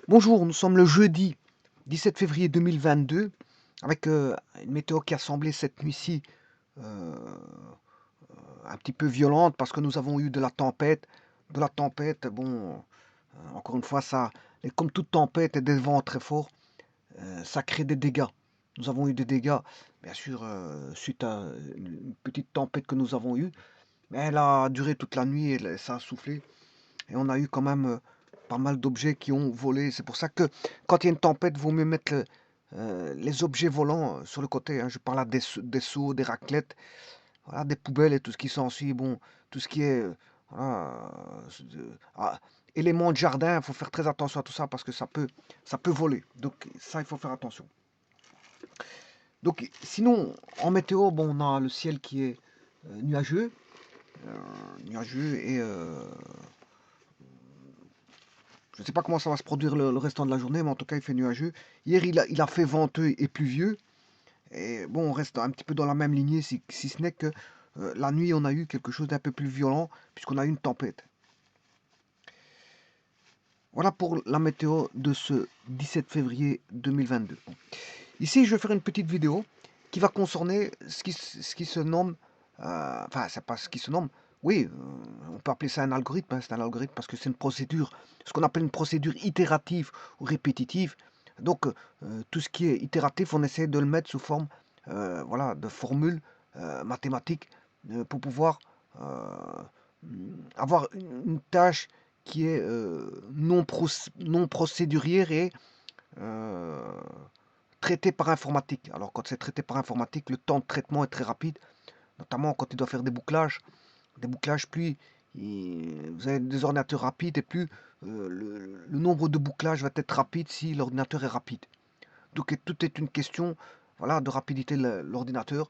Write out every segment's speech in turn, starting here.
Bonjour, nous sommes le jeudi 17 février 2022 avec une météo qui a semblé cette nuit-ci euh, un petit peu violente parce que nous avons eu de la tempête. De la tempête, bon, encore une fois, ça, et comme toute tempête et des vents très forts, ça crée des dégâts. Nous avons eu des dégâts, bien sûr, suite à une petite tempête que nous avons eue, mais elle a duré toute la nuit et ça a soufflé. Et on a eu quand même pas mal d'objets qui ont volé. C'est pour ça que quand il y a une tempête, il vaut mieux mettre les objets volants sur le côté, hein. Je parle là des seaux, des raclettes, voilà, des poubelles et tout ce qui s'ensuit. Bon, tout ce qui est voilà, éléments de jardin, il faut faire très attention à tout ça parce que ça peut voler. Donc ça, il faut faire attention. Donc sinon, en météo, bon, on a le ciel qui est nuageux, nuageux et je ne sais pas comment ça va se produire le restant de la journée, mais en tout cas, il fait nuageux. Hier, il a fait venteux et pluvieux. Et bon, on reste un petit peu dans la même lignée, si ce n'est que la nuit, on a eu quelque chose d'un peu plus violent, puisqu'on a eu une tempête. Voilà pour la météo de ce 17 février 2022. Bon. Ici, je vais faire une petite vidéo qui va concerner ce qui se nomme, enfin, c'est pas ce qui se nomme, oui, on peut appeler ça un algorithme, hein, c'est un algorithme parce que c'est une procédure, ce qu'on appelle une procédure itérative ou répétitive. Donc, tout ce qui est itératif, on essaie de le mettre sous forme voilà, de formules mathématiques pour pouvoir avoir une tâche qui est non procédurière et euh, traité par informatique. Alors quand c'est traité par informatique, le temps de traitement est très rapide, notamment quand il doit faire des bouclages. Des bouclages, plus vous avez des ordinateurs rapides et plus le nombre de bouclages va être rapide si l'ordinateur est rapide. Donc tout est une question voilà, de rapidité de l'ordinateur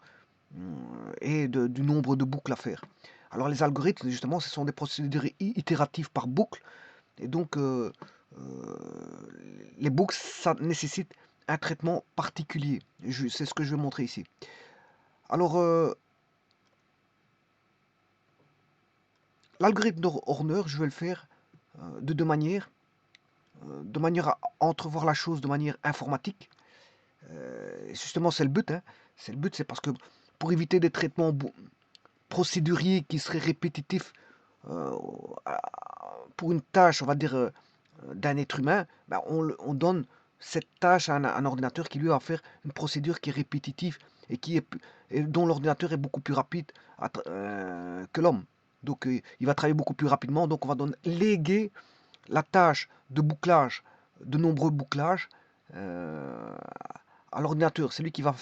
et du nombre de boucles à faire. Alors les algorithmes, justement, ce sont des procédures itératives par boucle. Et donc, euh, les books, ça nécessite un traitement particulier. C'est ce que je vais montrer ici. Alors, l'algorithme Horner, je vais le faire de deux manières. De manière à entrevoir la chose de manière informatique. Et justement, c'est le but. Hein. C'est le but, c'est parce que pour éviter des traitements procéduriers qui seraient répétitifs euh, pour une tâche, on va dire, d'un être humain, ben, on donne cette tâche à un ordinateur qui lui va faire une procédure qui est répétitive et, et dont l'ordinateur est beaucoup plus rapide que l'homme. Donc il va travailler beaucoup plus rapidement. Donc on va léguer la tâche de bouclage, de nombreux bouclages euh, à l'ordinateur. C'est lui qui va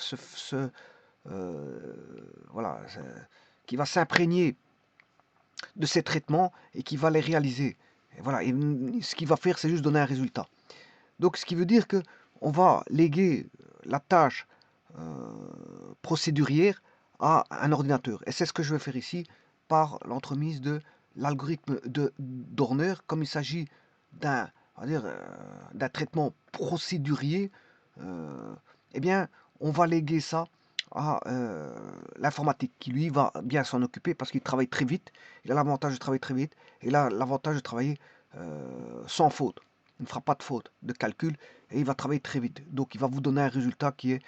voilà, qui va s'imprégner de ces traitements et qui va les réaliser. Et voilà, et ce qu'il va faire, c'est juste donner un résultat. Donc, ce qui veut dire que on va léguer la tâche euh, procédurière à un ordinateur. Et c'est ce que je vais faire ici par l'entremise de l'algorithme de Dorner, comme il s'agit d'un d'un traitement procédurier, euh, eh bien, on va léguer ça à l'informatique, qui lui va bien s'en occuper parce qu'il travaille très vite. Il a l'avantage de travailler très vite et là l'avantage de travailler sans faute. Il ne fera pas de faute de calcul et il va travailler très vite. Donc il va vous donner un résultat qui est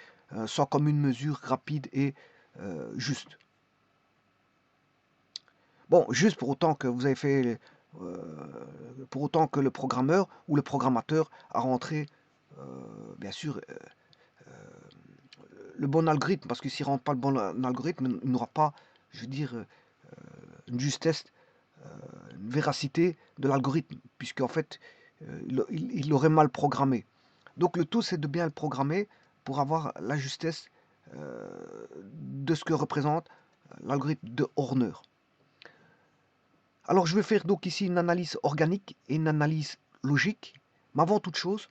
sans commune mesure, rapide et juste. Bon, juste pour autant que vous avez fait, pour autant que le programmeur ou le programmateur a rentré, bien sûr, le bon algorithme, parce que s'il ne rentre pas le bon algorithme, il n'aura pas, je veux dire, une justesse, une véracité de l'algorithme, puisqu'en fait, il l'aurait mal programmé. Donc le tout, c'est de bien le programmer pour avoir la justesse de ce que représente l'algorithme de Horner. Alors je vais faire donc ici une analyse organique et une analyse logique. Mais avant toute chose,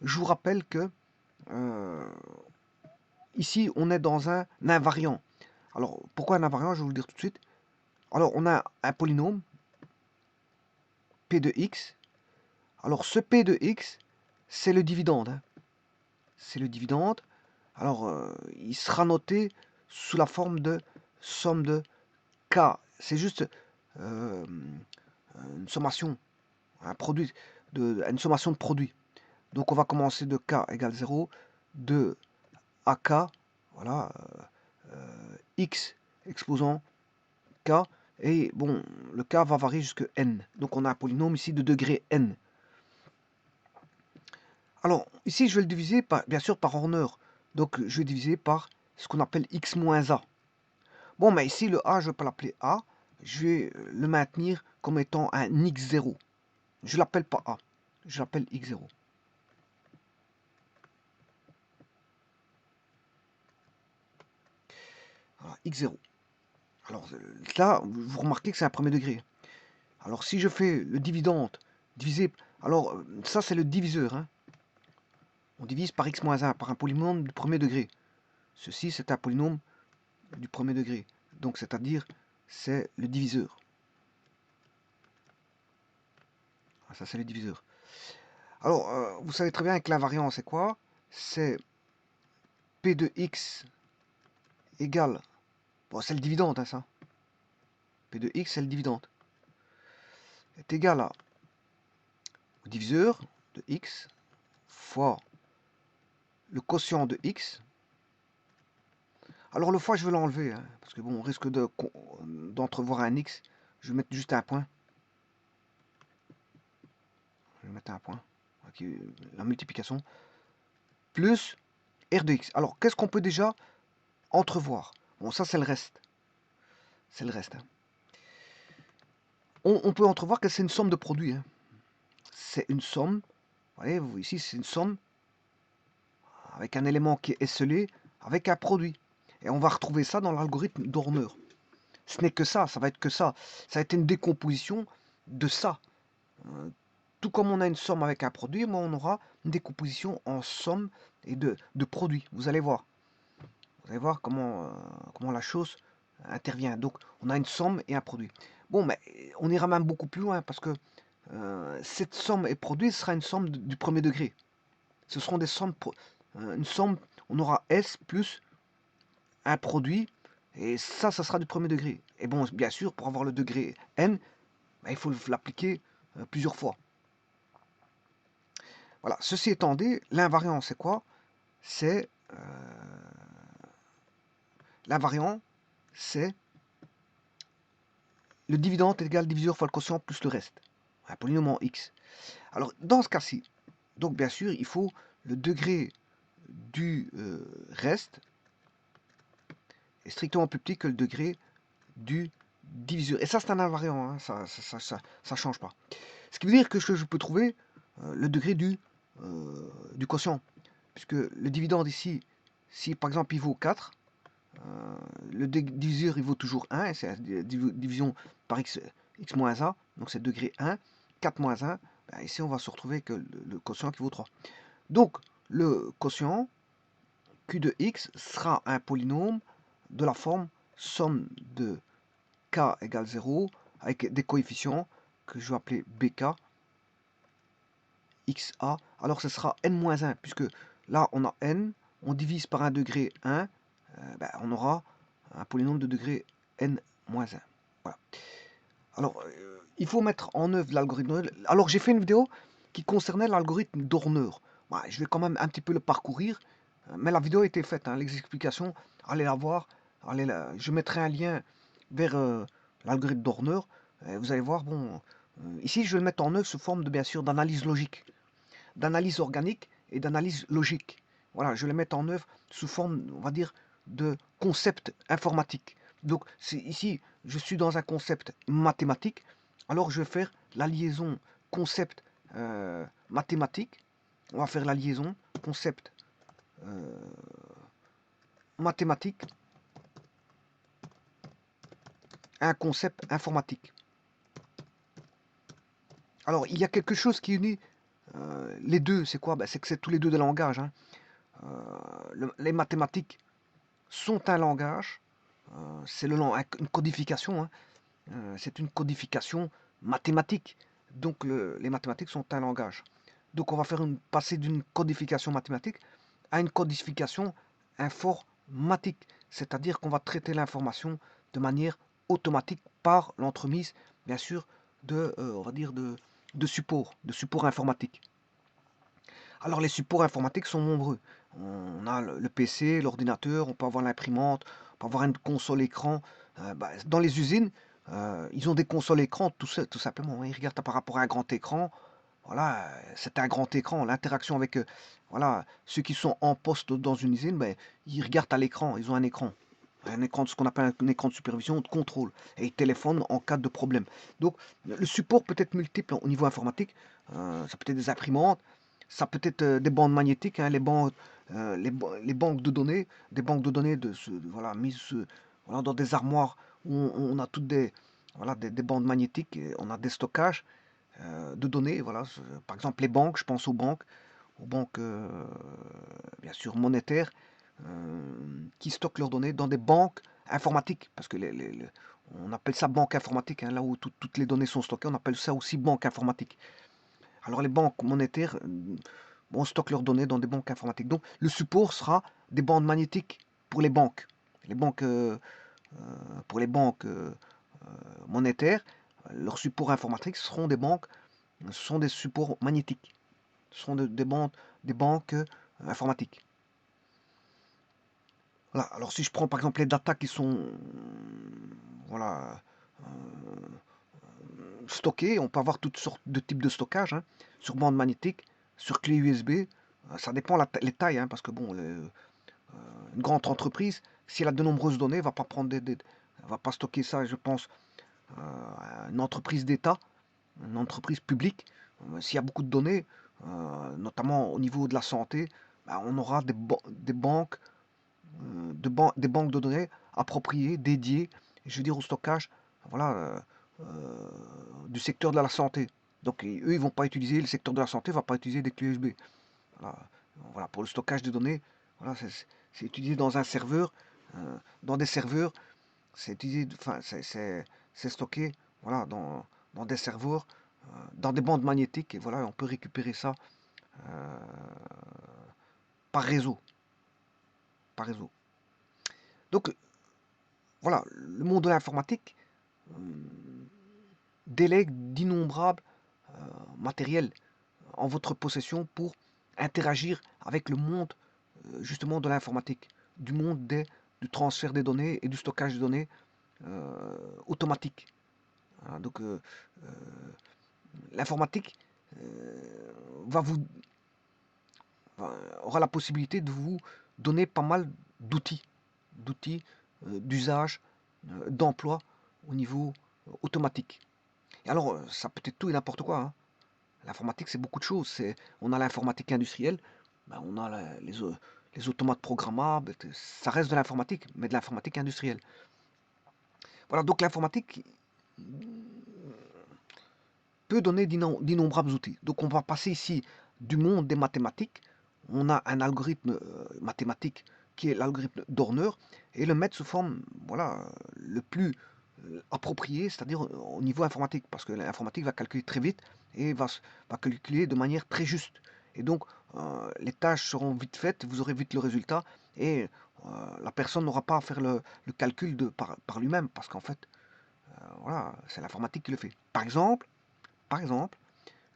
je vous rappelle que euh, ici on est dans un invariant. Alors pourquoi un invariant? Je vais vous le dire tout de suite. Alors on a un polynôme P de x. Alors ce P de x, c'est le dividende. Hein. C'est le dividende. Alors il sera noté sous la forme de somme de k. C'est juste une sommation, un produit, une sommation de produits. Donc on va commencer de k égale 0, de AK, voilà, x exposant k, et bon, le k va varier jusqu'à n. Donc on a un polynôme ici de degré n. Alors, ici, je vais le diviser, bien sûr, par honneur. Donc, je vais diviser par ce qu'on appelle x moins a. Bon, mais ici, le a, je ne vais pas l'appeler a. Je vais le maintenir comme étant un x0. Je ne l'appelle pas a. Je l'appelle x0. Voilà, x0. Alors, là, vous remarquez que c'est un premier degré. Alors, si je fais le dividende divisé... Alors, ça, c'est le diviseur. Hein. On divise par x moins 1, par un polynôme du premier degré. Ceci, c'est un polynôme du premier degré. Donc, c'est-à-dire, c'est le diviseur. Ça, c'est le diviseur. Alors, vous savez très bien que l'invariant, c'est quoi? C'est P de x égale... Bon, c'est le dividende, hein, ça. P de x, c'est le dividende. Est égal au diviseur de x fois le quotient de x. Alors, le fois, je vais l'enlever, hein, parce que bon, on risque d'entrevoir un x. Je vais mettre juste un point. Je vais mettre un point. La multiplication. Plus r de x. Alors, qu'est-ce qu'on peut déjà entrevoir? Bon, ça, c'est le reste. C'est le reste. Hein. On peut entrevoir que c'est une somme de produits. Hein. C'est une somme. Vous voyez, ici, c'est une somme avec un élément qui est esselé avec un produit. Et on va retrouver ça dans l'algorithme d'Horner. Ce n'est que ça va être que ça. Ça a été une décomposition de ça. Tout comme on a une somme avec un produit, on aura une décomposition en somme et de produits. Vous allez voir. Vous allez voir comment la chose intervient. Donc, on a une somme et un produit. Bon, mais on ira même beaucoup plus loin parce que cette somme et produit sera une somme du premier degré. Ce seront des sommes, une somme, on aura S plus un produit, et ça sera du premier degré. Et bon, bien sûr, pour avoir le degré N, il faut l'appliquer plusieurs fois. Voilà, ceci étant dit, l'invariant, c'est quoi? C'est l'invariant, c'est le dividende est égal diviseur fois le quotient plus le reste. Un polynôme en x. Alors, dans ce cas-ci, donc bien sûr, il faut le degré du reste est strictement plus petit que le degré du diviseur. Et ça, c'est un invariant, hein, ça change pas. Ce qui veut dire que je peux trouver le degré du quotient. Puisque le dividende ici, si par exemple il vaut 4, le diviseur il vaut toujours 1, c'est la division par x moins a, donc c'est degré 1, 4 moins 1, ben ici on va se retrouver avec le quotient qui vaut 3. Donc le quotient q de x sera un polynôme de la forme somme de k égale 0 avec des coefficients que je vais appeler bk, xa. Alors ce sera n-1 puisque là on a n, on divise par un degré 1, ben, on aura un polynôme de degré n-1. Voilà. Alors il faut mettre en œuvre l'algorithme. Alors j'ai fait une vidéo qui concernait l'algorithme d'Horner. Bah, je vais quand même un petit peu le parcourir, mais la vidéo a été faite, hein, les explications, allez la voir, je mettrai un lien vers l'algorithme d'Horner, vous allez voir, bon, ici je vais le mettre en œuvre sous forme de, bien sûr, d'analyse logique, d'analyse organique et d'analyse logique. Voilà, je vais le mettre en œuvre sous forme, on va dire, de concept informatique. Donc ici, je suis dans un concept mathématique, alors je vais faire la liaison concept mathématique. On va faire la liaison concept mathématique à un concept informatique. Alors, il y a quelque chose qui unit les deux. C'est quoi? Ben, c'est que c'est tous les deux des langages. Hein. Les mathématiques sont un langage. C'est une codification. Hein. C'est une codification mathématique. Donc, les mathématiques sont un langage. Donc, on va passer d'une codification mathématique à une codification informatique. C'est-à-dire qu'on va traiter l'information de manière automatique par l'entremise, bien sûr, on va dire de support informatique. Alors les supports informatiques sont nombreux. On a le PC, l'ordinateur, on peut avoir l'imprimante, on peut avoir une console écran. Dans les usines, ils ont des consoles écran tout simplement, hein. Ils regardent par rapport à un grand écran. Voilà, c'est un grand écran. L'interaction avec voilà, ceux qui sont en poste dans une usine, ben, ils regardent à l'écran, ils ont un écran. Un écran, ce qu'on appelle un écran de supervision, de contrôle. Et ils téléphonent en cas de problème. Donc, le support peut être multiple au niveau informatique. Ça peut être des imprimantes, ça peut être des bandes magnétiques, hein, les banques de données, des banques de données voilà, mises voilà, dans des armoires où on a toutes voilà, des bandes magnétiques, et on a des stockages de données. Voilà, par exemple, les banques, je pense aux banques bien sûr monétaires, qui stockent leurs données dans des banques informatiques, parce que on appelle ça banque informatique, hein, là où toutes les données sont stockées, on appelle ça aussi banque informatique. Alors les banques monétaires on stocke leurs données dans des banques informatiques. Donc le support sera des bandes magnétiques pour les banques. Les banques, pour les banques monétaires, leurs supports informatiques seront des banques, ce sont des supports magnétiques. Ce sont des banques informatiques. Voilà. Alors si je prends par exemple les datas qui sont voilà, stockées, on peut avoir toutes sortes de types de stockage, hein, sur bande magnétique, sur clé USB. Ça dépend les tailles, hein, parce que bon, une grande entreprise, si elle a de nombreuses données, ne va pas prendre va pas stocker ça, je pense, une entreprise d'État, une entreprise publique. S'il y a beaucoup de données, notamment au niveau de la santé, on aura des banques des banques de données appropriées, dédiées, je veux dire, au stockage, voilà, du secteur de la santé. Donc eux, ils vont pas utiliser, le secteur de la santé va pas utiliser des clés USB. Voilà, voilà, pour le stockage de données, voilà, c'est utilisé dans un serveur, dans des serveurs, c'est utilisé, enfin, c'est stocké, voilà, dans des serveurs, dans des bandes magnétiques, et voilà, on peut récupérer ça euh, par réseau, par réseau. Donc voilà, le monde de l'informatique délègue d'innombrables matériels en votre possession pour interagir avec le monde justement de l'informatique, du monde du transfert des données et du stockage des données automatique. Hein, donc l'informatique va vous aura la possibilité de vous donner pas mal d'outils d'usage, d'emploi au niveau automatique. Et alors, ça peut être tout et n'importe quoi, hein. L'informatique, c'est beaucoup de choses. On a l'informatique industrielle, on a les automates programmables, ça reste de l'informatique, mais de l'informatique industrielle. Voilà, donc l'informatique peut donner d'innombrables outils. Donc on va passer ici du monde des mathématiques. On a un algorithme mathématique qui est l'algorithme d'Horner, et le mettre sous forme voilà, le plus approprié, c'est-à-dire au niveau informatique, parce que l'informatique va calculer très vite et va calculer de manière très juste. Et donc les tâches seront vite faites, vous aurez vite le résultat, et la personne n'aura pas à faire le calcul par lui-même, parce qu'en fait, voilà, c'est l'informatique qui le fait. Par exemple,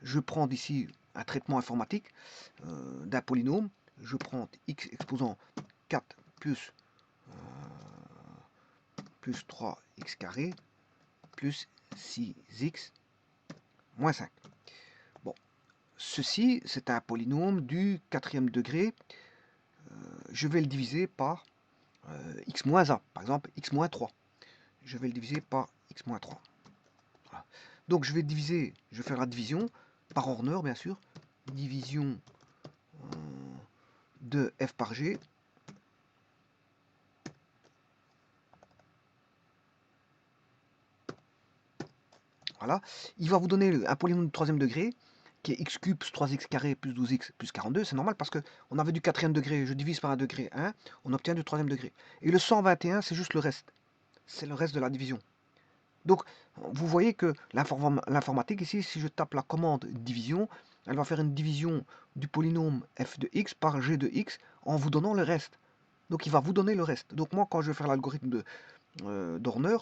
je prends ici un traitement informatique d'un polynôme. Je prends x exposant 4 plus 3x carré plus 6x moins 5. Bon, ceci, c'est un polynôme du quatrième degré. Je vais le diviser par x moins a, par exemple x moins 3. Je vais le diviser par x moins 3. Voilà. Donc je vais faire la division par Horner, bien sûr. Division de f par g. Voilà. Il va vous donner un polynôme de troisième degré qui est x cube plus 3x carré plus 12x plus 42. C'est normal parce qu'on avait du quatrième degré, je divise par un degré 1, on obtient du troisième degré. Et le 121, c'est juste le reste. C'est le reste de la division. Donc, vous voyez que l'informatique ici, si je tape la commande division, elle va faire une division du polynôme f de x par g de x en vous donnant le reste. Donc, il va vous donner le reste. Donc, moi, quand je vais faire l'algorithme d'Horner,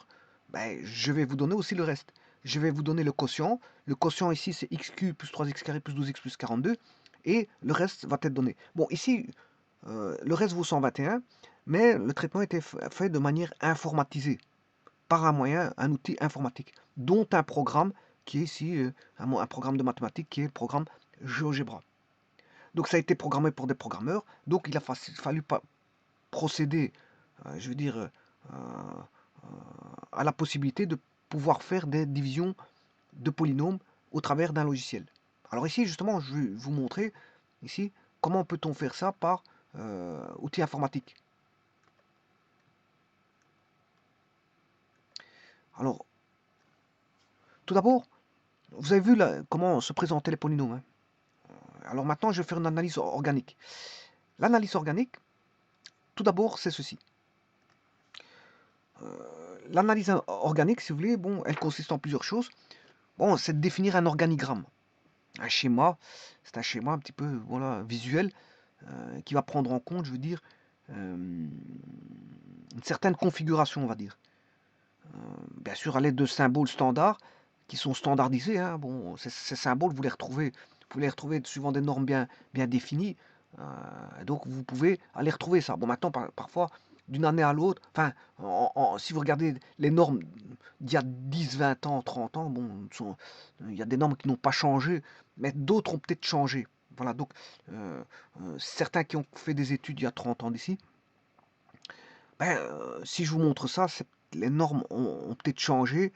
je vais vous donner aussi le reste. je vais vous donner le quotient. Le quotient ici, c'est x cube plus 3x carré plus 12x plus 42. Et le reste va être donné. Bon, ici, le reste vaut 121, mais le traitement était fait de manière informatisée, par un outil informatique, dont un programme qui est ici, un programme de mathématiques qui est le programme GeoGebra. Donc ça a été programmé pour des programmeurs, donc il a fallu procéder, je veux dire, à la possibilité de pouvoir faire des divisions de polynômes au travers d'un logiciel. Alors ici, justement, je vais vous montrer ici comment peut-on faire ça par outil informatique. Alors, tout d'abord, vous avez vu là, comment se présentaient les polynômes. Hein. Alors maintenant, je vais faire une analyse organique. L'analyse organique, tout d'abord, c'est ceci. L'analyse organique, si vous voulez, bon, elle consiste en plusieurs choses. Bon, c'est de définir un organigramme. Un schéma, c'est un schéma un petit peu voilà, visuel qui va prendre en compte, je veux dire, une certaine configuration, on va dire. Bien sûr, à l'aide de symboles standards qui sont standardisés. Hein. Bon, ces symboles, vous les retrouvez suivant des normes bien définies. Donc, vous pouvez aller retrouver ça. Bon, maintenant, parfois, d'une année à l'autre, enfin, si vous regardez les normes d'il y a 10, 20 ans, 30 ans, bon, il y a des normes qui n'ont pas changé, mais d'autres ont peut-être changé. Voilà, donc, certains qui ont fait des études il y a 30 ans d'ici, ben, si je vous montre ça, les normes ont peut-être changé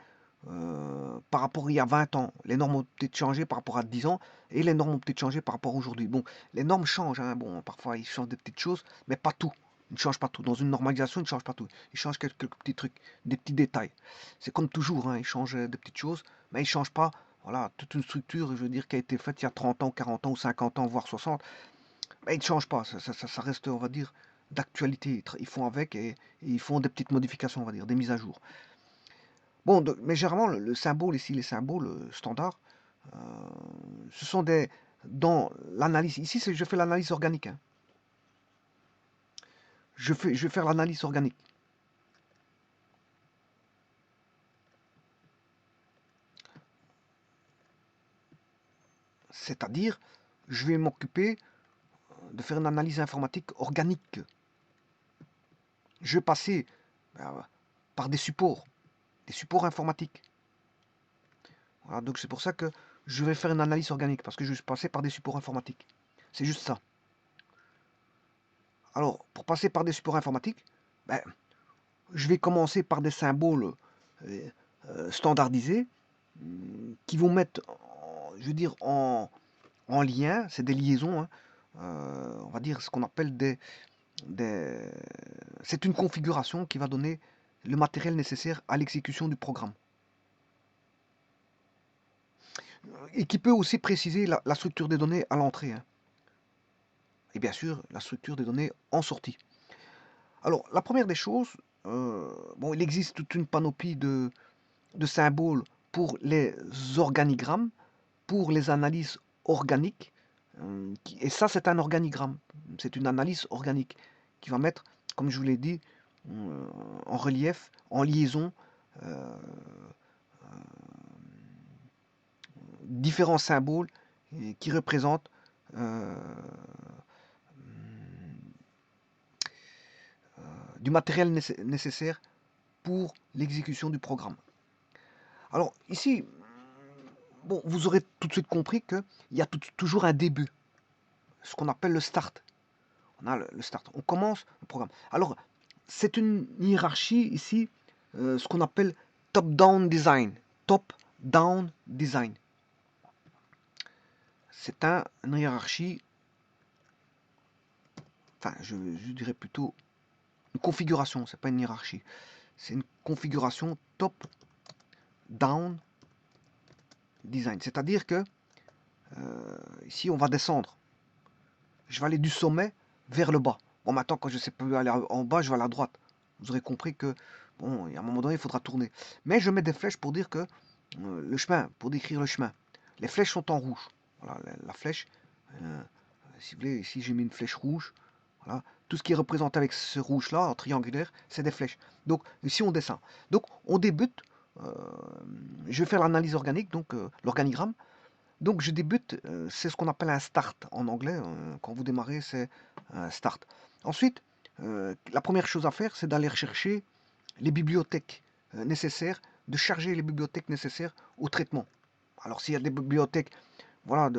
par rapport à il y a 20 ans. Les normes ont peut-être changé par rapport à 10 ans et les normes ont peut-être changé par rapport à aujourd'hui. Bon, les normes changent, hein, bon, parfois ils changent des petites choses, mais pas tout. Ils ne changent pas tout. Dans une normalisation, ils ne changent pas tout. Ils changent quelques petits trucs, des petits détails. C'est comme toujours, hein, ils changent des petites choses, mais ils ne changent pas voilà, toute une structure, je veux dire, qui a été faite il y a 30 ans, 40 ans ou 50 ans, voire 60. Mais ils ne changent pas, ça reste, on va dire, d'actualité. Ils font avec et ils font des petites modifications, on va dire, des mises à jour. Bon, mais généralement, le symbole ici, les symboles standards, euh, ce sont des... Dans l'analyse, ici je fais l'analyse organique. Hein. Je vais faire l'analyse organique. C'est-à-dire, je vais m'occuper de faire une analyse informatique organique. Je vais passer par des supports informatiques. Voilà, donc c'est pour ça que je vais faire une analyse organique, parce que je vais passer par des supports informatiques. C'est juste ça. Alors, pour passer par des supports informatiques, ben, je vais commencer par des symboles standardisés qui vont mettre, je veux dire, en lien, c'est des liaisons, hein, on va dire ce qu'on appelle des... C'est une configuration qui va donner le matériel nécessaire à l'exécution du programme. Et qui peut aussi préciser la structure des données à l'entrée. Hein. Et bien sûr, la structure des données en sortie. Alors, la première des choses, bon, il existe toute une panoplie de symboles pour les organigrammes, pour les analyses organiques. Et ça, c'est un organigramme. C'est une analyse organique qui va mettre, comme je vous l'ai dit, en relief, en liaison, euh, différents symboles qui représentent du matériel nécessaire pour l'exécution du programme. Alors ici, bon, vous aurez tout de suite compris qu'il y a toujours un début, ce qu'on appelle le start. On a le start, on commence le programme. Alors, c'est une hiérarchie ici, ce qu'on appelle top-down design. Top-down design. C'est une hiérarchie, enfin, je dirais plutôt une configuration, c'est pas une hiérarchie. C'est une configuration top-down design. C'est-à-dire que ici, on va descendre. Je vais aller du sommet vers le bas. Bon, maintenant, quand je sais plus aller en bas, je vais à la droite. Vous aurez compris que, bon, à un moment donné, il faudra tourner. Mais je mets des flèches pour dire que le chemin, pour décrire le chemin. Les flèches sont en rouge. Voilà, la flèche, si vous voulez, ici j'ai mis une flèche rouge. Voilà. Tout ce qui est représenté avec ce rouge-là, en triangulaire, c'est des flèches. Donc, ici, on descend. Donc, on débute euh, je vais faire l'analyse organique, donc l'organigramme. Donc je débute, c'est ce qu'on appelle un start en anglais. Quand vous démarrez, c'est un start. Ensuite, la première chose à faire, c'est d'aller rechercher les bibliothèques nécessaires, de charger les bibliothèques nécessaires au traitement. Alors s'il y a des bibliothèques, voilà,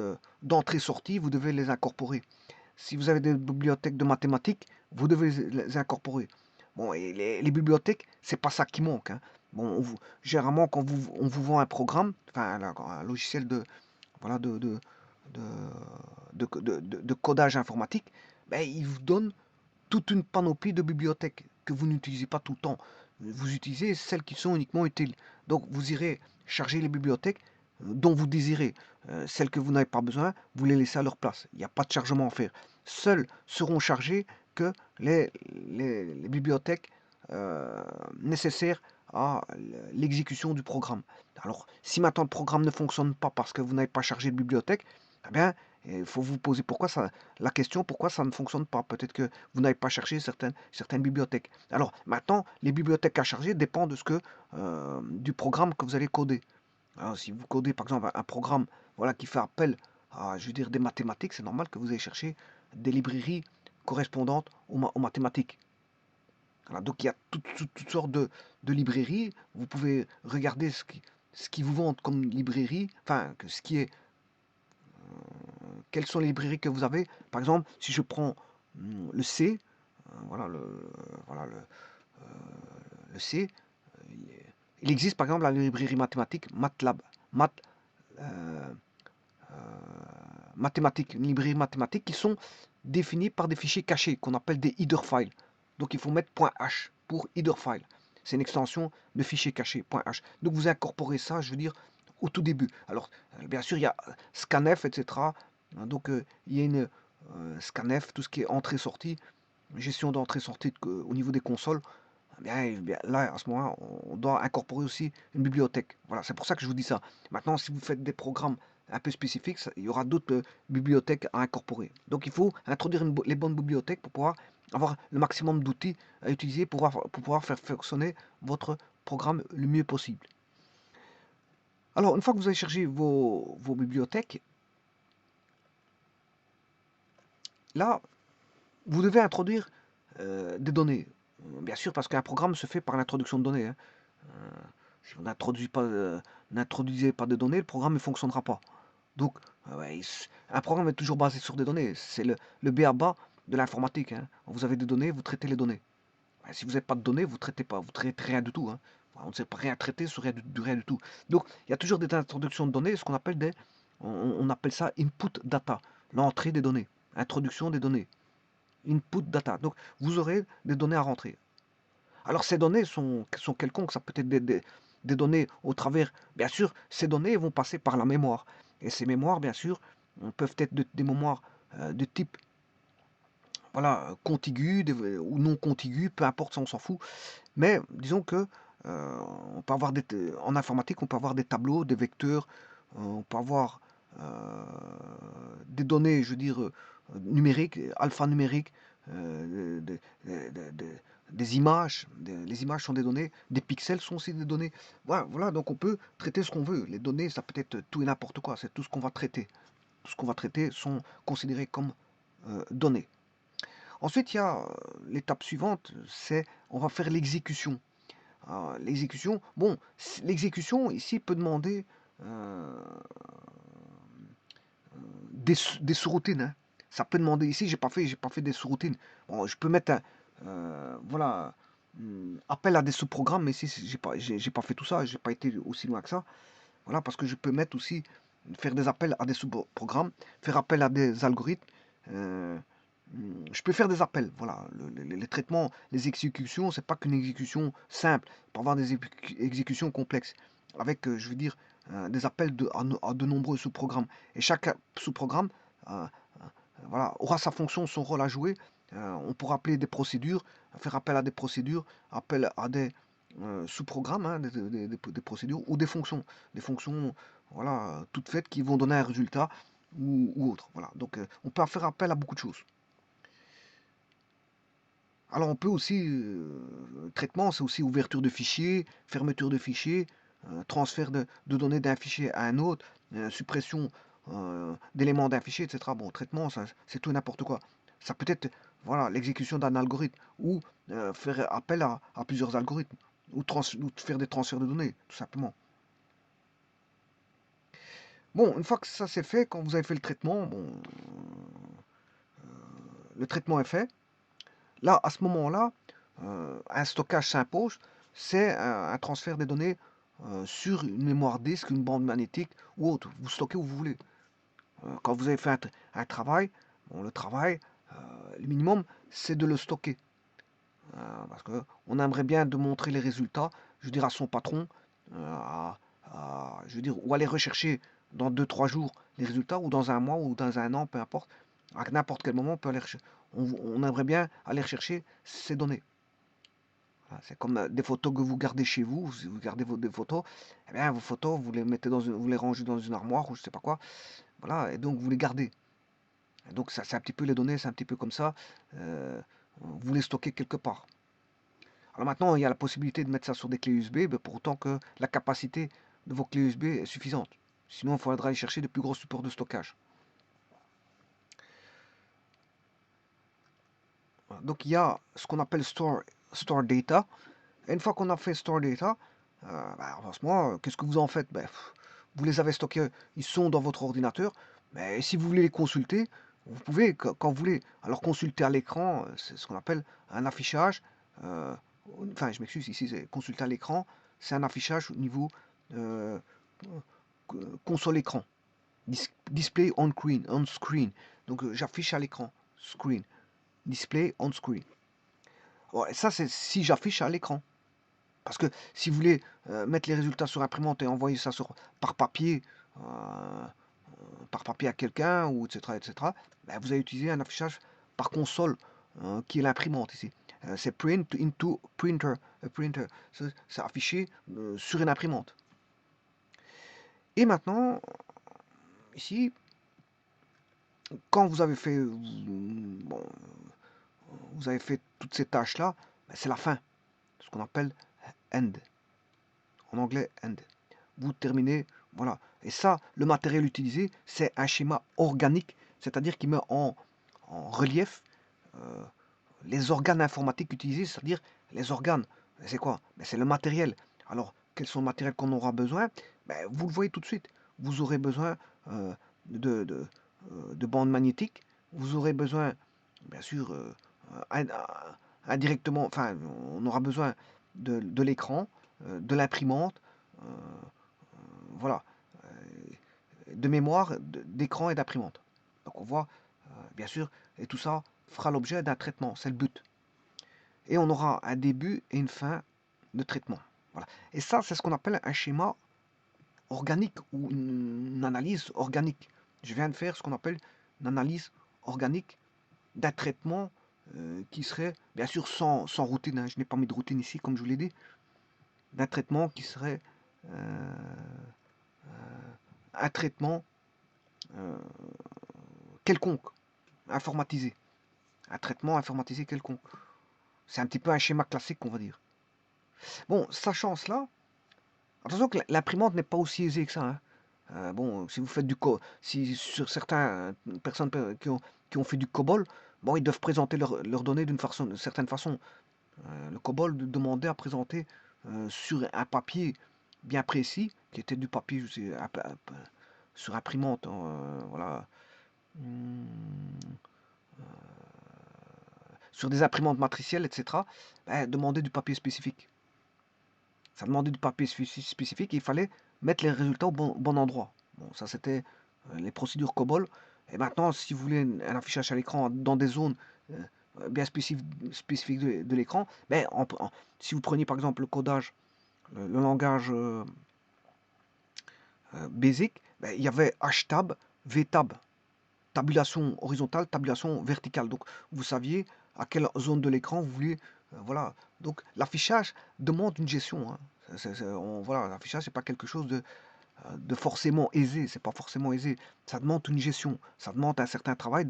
d'entrée-sortie, vous devez les incorporer. Si vous avez des bibliothèques de mathématiques, vous devez les incorporer. Bon, et les bibliothèques, c'est pas ça qui manque, hein. Bon, généralement, quand on vous vend un programme, enfin un logiciel de, voilà, de, de codage informatique, ben, il vous donne toute une panoplie de bibliothèques que vous n'utilisez pas tout le temps. Vous utilisez celles qui sont uniquement utiles. Donc vous irez charger les bibliothèques dont vous désirez. Celles que vous n'avez pas besoin, vous les laissez à leur place. Il n'y a pas de chargement à faire. Seules seront chargées que les bibliothèques nécessaires à l'exécution du programme. Alors, si maintenant le programme ne fonctionne pas parce que vous n'avez pas chargé de bibliothèque, eh bien, il faut vous poser la question pourquoi ça ne fonctionne pas. Peut-être que vous n'avez pas cherché certaines bibliothèques. Alors, maintenant, les bibliothèques à charger dépendent du programme que vous allez coder. Alors, si vous codez par exemple un programme voilà, qui fait appel à je veux dire, des mathématiques, c'est normal que vous ayez cherché des librairies correspondantes aux mathématiques. Voilà, donc il y a toutes sortes de librairies. Vous pouvez regarder ce qui vous vendent comme librairie, enfin, ce qui est, quelles sont les librairies que vous avez. Par exemple, si je prends le C, voilà, voilà le C, il existe par exemple la librairie mathématique MATLAB, Mat, euh, mathématiques, une librairie mathématique qui sont définies par des fichiers cachés qu'on appelle des header files. Donc il faut mettre .h pour header file. C'est une extension de fichier caché .h. Donc vous incorporez ça, je veux dire, au tout début. Alors bien sûr il y a scanf, etc. Donc il y a une scanf, tout ce qui est entrée-sortie, gestion d'entrée-sortie au niveau des consoles. Bien, là, à ce moment-là, on doit incorporer aussi une bibliothèque. Voilà, c'est pour ça que je vous dis ça. Maintenant, si vous faites des programmes un peu spécifiques, il y aura d'autres bibliothèques à incorporer. Donc, il faut introduire les bonnes bibliothèques pour pouvoir avoir le maximum d'outils à utiliser pour pouvoir faire fonctionner votre programme le mieux possible. Alors, une fois que vous avez cherché vos bibliothèques, là, vous devez introduire des données. Bien sûr, parce qu'un programme se fait par l'introduction de données, hein. Si vous n'introduisez pas de données, le programme ne fonctionnera pas. Donc, ouais, un programme est toujours basé sur des données. C'est le b.a.-ba de l'informatique, hein. Vous avez des données, vous traitez les données. Ouais, si vous n'avez pas de données, vous ne traitez pas, vous traitez rien du tout, hein. On ne sait pas rien traiter sur rien du tout. Donc, il y a toujours des introductions de données, ce qu'on appelle on appelle ça input data, l'entrée des données, introduction des données, input data. Donc, vous aurez des données à rentrer. Alors ces données sont quelconques, ça peut être des données au travers, bien sûr, ces données vont passer par la mémoire. Et ces mémoires, bien sûr, peuvent être des mémoires de type voilà, contigu ou non contigu, peu importe, ça on s'en fout. Mais disons que on peut avoir en informatique, on peut avoir des tableaux, des vecteurs, on peut avoir des données, je veux dire, numériques, alphanumériques, des images. Les images sont des données, des pixels sont aussi des données. Voilà, voilà, donc on peut traiter ce qu'on veut. Les données, ça peut être tout et n'importe quoi, c'est tout ce qu'on va traiter. Tout ce qu'on va traiter sont considérés comme données. Ensuite, il y a l'étape suivante, c'est on va faire l'exécution. L'exécution, bon, l'exécution ici peut demander des sous-routines, hein. Ça peut demander ici, j'ai pas fait des sous-routines. Bon, je peux mettre voilà, appel à des sous-programmes, mais ici j'ai pas fait tout ça, j'ai pas été aussi loin que ça. Voilà, parce que je peux mettre aussi faire des appels à des sous-programmes, faire appel à des algorithmes. euh, je peux faire des appels, voilà. Les traitements, les exécutions, c'est pas qu'une exécution simple. On peut avoir des exécutions complexes avec, je veux dire, des appels à de nombreux sous-programmes. Et chaque sous-programme, euh, voilà, aura sa fonction, son rôle à jouer. On pourra appeler des procédures, faire appel à des procédures, appel à des sous-programmes, hein, des procédures ou des fonctions, voilà, toutes faites qui vont donner un résultat ou autre. Voilà. Donc, on peut faire appel à beaucoup de choses. Alors on peut aussi, traitement, c'est aussi ouverture de fichiers, fermeture de fichiers, transfert de données d'un fichier à un autre, suppression d'éléments d'un fichier, etc. Bon, traitement, ça, c'est tout et n'importe quoi. Ça peut être voilà, l'exécution d'un algorithme ou faire appel à plusieurs algorithmes ou faire des transferts de données, tout simplement. Bon, une fois que ça c'est fait, quand vous avez fait le traitement, bon, le traitement est fait. Là, à ce moment-là, un stockage s'impose, c'est un transfert des données sur une mémoire disque, une bande magnétique ou autre. Vous stockez où vous voulez. Quand vous avez fait un travail, bon, le travail, le minimum, c'est de le stocker. Parce qu'on aimerait bien de montrer les résultats, je veux dire, à son patron, je veux dire, ou aller rechercher dans 2-3 jours les résultats, ou dans un mois, ou dans un an, peu importe. À n'importe quel moment, on aimerait bien aller rechercher ces données. Voilà, c'est comme des photos que vous gardez chez vous. Si vous gardez des photos, eh bien, vos photos, vous les mettez vous les rangez dans une armoire ou je sais pas quoi. Voilà, et donc vous les gardez. Et donc ça, c'est un petit peu les données, c'est un petit peu comme ça. Vous les stockez quelque part. Alors maintenant, il y a la possibilité de mettre ça sur des clés USB, pour autant que la capacité de vos clés USB est suffisante. Sinon, il faudra aller chercher de plus gros supports de stockage. Voilà. Donc il y a ce qu'on appelle store data. Et une fois qu'on a fait store data, franchement, qu'est-ce que vous en faites? Vous les avez stockés, ils sont dans votre ordinateur. Mais si vous voulez les consulter, vous pouvez quand vous voulez. Alors consulter à l'écran, c'est ce qu'on appelle un affichage. euh, enfin, je m'excuse, ici c'est consulter à l'écran, c'est un affichage au niveau euh, console écran. Display on screen. Donc j'affiche à l'écran. Screen. Display on screen. Ouais, ça c'est si j'affiche à l'écran. Parce que si vous voulez mettre les résultats sur imprimante et envoyer ça euh, par papier à quelqu'un, ou etc., etc., vous allez utiliser un affichage par console qui est l'imprimante ici. C'est print into printer. Printer. C'est affiché sur une imprimante. Et maintenant, ici, quand vous avez fait, bon, vous avez fait toutes ces tâches-là, c'est la fin. Ce qu'on appelle end. En anglais, end. Vous terminez, voilà. Et ça, le matériel utilisé, c'est un schéma organique, c'est-à-dire qui met en relief euh, les organes informatiques utilisés, c'est-à-dire les organes. C'est quoi? C'est le matériel. Alors, quels sont les matériels qu'on aura besoin? Vous le voyez tout de suite. Vous aurez besoin euh, de, de, de bandes magnétiques. Vous aurez besoin, bien sûr, indirectement, enfin, on aura besoin de l'écran, de l'imprimante, euh, voilà, de mémoire, d'écran et d'imprimante. Donc on voit, bien sûr, et tout ça fera l'objet d'un traitement, c'est le but. Et on aura un début et une fin de traitement. Voilà. Et ça, c'est ce qu'on appelle un schéma organique ou une analyse organique. Je viens de faire ce qu'on appelle une analyse organique d'un traitement qui serait, bien sûr, sans routine. Hein. Je n'ai pas mis de routine ici, comme je vous l'ai dit. D'un traitement qui serait euh, un traitement euh, quelconque, informatisé. Un traitement informatisé quelconque. C'est un petit peu un schéma classique, on va dire. Bon, sachant cela, attention que l'imprimante n'est pas aussi aisée que ça. Hein. Bon, si vous faites si sur certaines personnes qui ont fait du COBOL, bon, ils doivent présenter leurs données d'une certaine façon. Le COBOL demandait à présenter sur un papier bien précis, qui était du papier, je sais, sur imprimante, voilà, hum, sur des imprimantes matricielles, etc., demander du papier spécifique. Ça demandait du papier spécifique et il fallait mettre les résultats au bon endroit. Bon, ça c'était les procédures COBOL. Et maintenant, si vous voulez un affichage à l'écran dans des zones bien spécifiques de l'écran, si vous preniez par exemple le codage, le langage BASIC, il y avait HTAB, VTAB, tabulation horizontale, tabulation verticale. Donc vous saviez à quelle zone de l'écran vous vouliez. Voilà. Donc l'affichage demande une gestion. Hein. Voilà, l'affichage, c'est pas quelque chose de forcément aisé. C'est pas forcément aisé. Ça demande une gestion. Ça demande un certain travail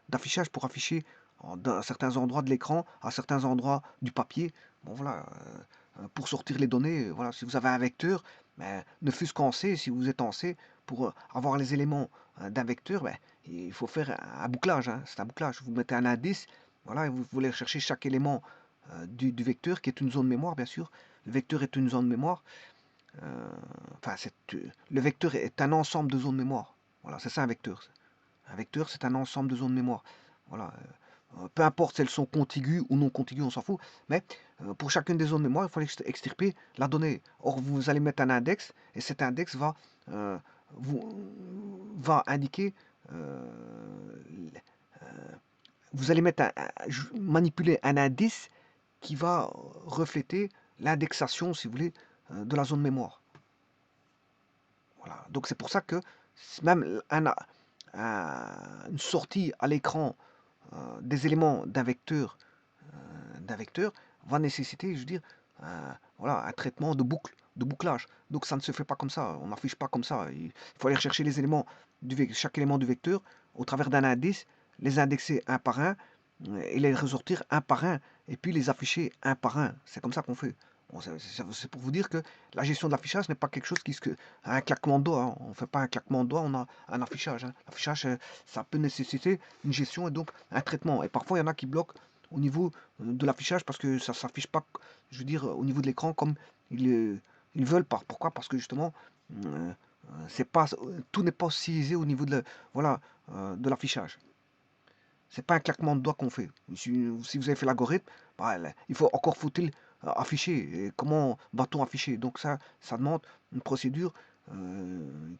d'affichage pour afficher à certains endroits de l'écran, à certains endroits du papier. Bon voilà. Pour sortir les données, voilà, si vous avez un vecteur, Ben, ne fût-ce qu'en C, si vous êtes en C, pour avoir les éléments d'un vecteur, ben, il faut faire un bouclage, hein, c'est un bouclage. Vous mettez un indice, voilà, et vous voulez chercher chaque élément du vecteur, qui est une zone mémoire, bien sûr. Le vecteur est une zone mémoire. Euh, enfin, le vecteur est un ensemble de zones mémoire. Voilà, c'est ça un vecteur. Un vecteur, c'est un ensemble de zones mémoire. Voilà. Peu importe si elles sont contiguës ou non contiguës, on s'en fout. Mais pour chacune des zones mémoire, il faut extirper la donnée. Or, vous allez mettre un index, et cet index euh, vous, va indiquer. euh, Vous allez mettre manipuler un indice qui va refléter l'indexation, si vous voulez, de la zone mémoire. Voilà. Donc c'est pour ça que même une sortie à l'écran des éléments d'un vecteur va nécessiter, je veux dire, voilà, un traitement de bouclage. Donc ça ne se fait pas comme ça, on n'affiche pas comme ça. Il faut aller chercher les éléments chaque élément du vecteur au travers d'un indice, les indexer un par un et les ressortir un par un et puis les afficher un par un. C'est comme ça qu'on fait. Bon, c'est pour vous dire que la gestion de l'affichage n'est pas quelque chose qui se un claquement de doigts, hein. On ne fait pas un claquement de doigts, on a un affichage, hein. L'affichage, ça peut nécessiter une gestion et donc un traitement. Et parfois, il y en a qui bloquent au niveau de l'affichage parce que ça ne s'affiche pas, je veux dire, au niveau de l'écran comme ils veulent pas. Pourquoi? Parce que justement, euh, c'est pas, tout n'est pas stylisé au niveau voilà, de l'affichage. C'est pas un claquement de doigts qu'on fait. Si vous avez fait l'algorithme, bah, il faut encore faut-il afficher. Et comment va-t-on afficher? Donc ça demande une procédure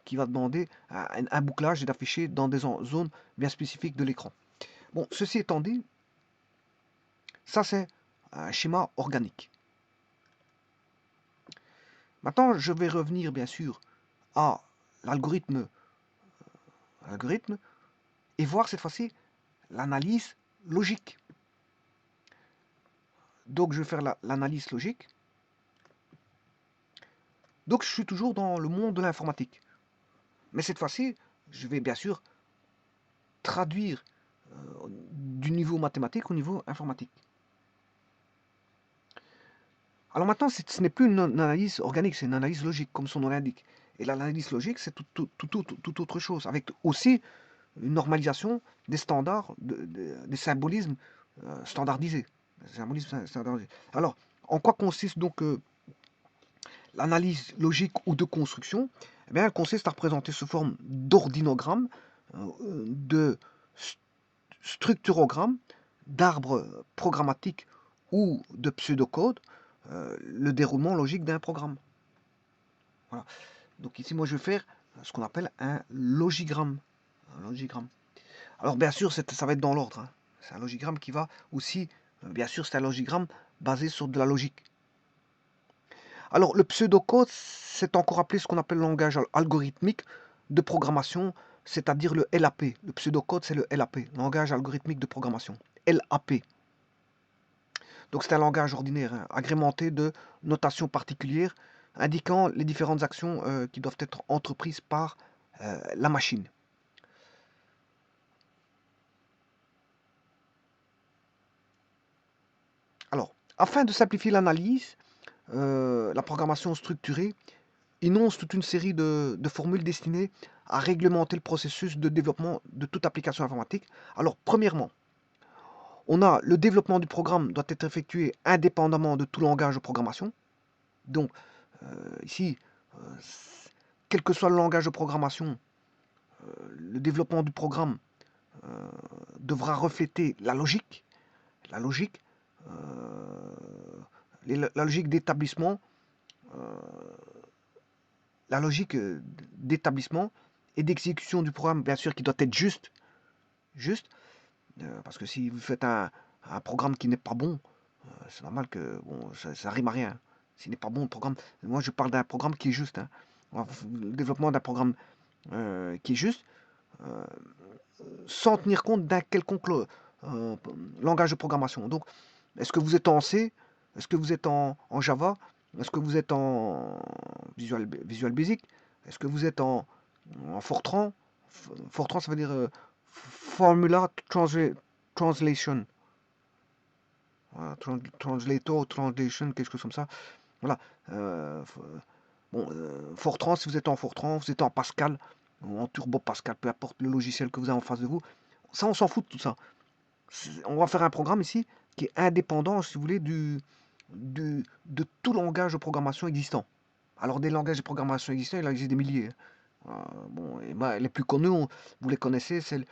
qui va demander un bouclage et d'afficher dans des zones bien spécifiques de l'écran. Bon, ceci étant dit, ça c'est un schéma organique. Maintenant, je vais revenir bien sûr à l'algorithme et voir cette fois-ci l'analyse logique. Donc je vais faire l'analyse logique. Donc je suis toujours dans le monde de l'informatique. Mais cette fois-ci, je vais bien sûr traduire du niveau mathématique au niveau informatique. Alors maintenant, ce n'est plus une analyse organique, c'est une analyse logique, comme son nom l'indique. Et l'analyse logique, c'est tout autre chose, avec aussi une normalisation des standards, des symbolismes standardisés. Alors, en quoi consiste donc l'analyse logique ou de construction? Eh bien, elle consiste à représenter sous forme d'ordinogramme, de structurogramme, d'arbres programmatiques ou de pseudocode, le déroulement logique d'un programme. Voilà. Donc ici, moi, je vais faire ce qu'on appelle un logigramme. Un logigramme. Alors, bien sûr, ça va être dans l'ordre, hein. C'est un logigramme qui va aussi, bien sûr, c'est un logigramme basé sur de la logique. Alors, le pseudocode, c'est encore appelé ce qu'on appelle le langage algorithmique de programmation, c'est-à-dire le LAP. Le pseudocode, c'est le LAP, langage algorithmique de programmation. LAP. Donc, c'est un langage ordinaire, hein, agrémenté de notations particulières indiquant les différentes actions qui doivent être entreprises par la machine. Alors, afin de simplifier l'analyse, la programmation structurée énonce toute une série de formules destinées à réglementer le processus de développement de toute application informatique. Alors, premièrement, on a le développement du programme doit être effectué indépendamment de tout langage de programmation. Donc, ici, euh, quel que soit le langage de programmation, le développement du programme devra refléter la logique, la logique, la logique d'établissement, euh, la logique d'établissement et d'exécution du programme, bien sûr, qui doit être juste, parce que si vous faites un programme qui n'est pas bon, c'est normal que bon, ça rime à rien. S'il n'est pas bon, le programme, moi je parle d'un programme qui est juste, hein. Le développement d'un programme qui est juste, euh, sans tenir compte d'un quelconque euh, langage de programmation. Donc, est-ce que vous êtes en C? Est-ce que vous êtes en Java? Est-ce que vous êtes en Visual Basic? Est-ce que vous êtes en Fortran? Fortran, ça veut dire Formula Translation. Voilà, translator, translation, quelque chose comme ça. Voilà. Bon, Fortran, si vous êtes en Fortran, vous êtes en Pascal, ou en Turbo Pascal, peu importe le logiciel que vous avez en face de vous, ça, on s'en fout de tout ça. On va faire un programme ici qui est indépendant, si vous voulez, de tout langage de programmation existant. Alors, des langages de programmation existants, il existe des milliers. Bon, et ben, les plus connus, vous les connaissez, c'est le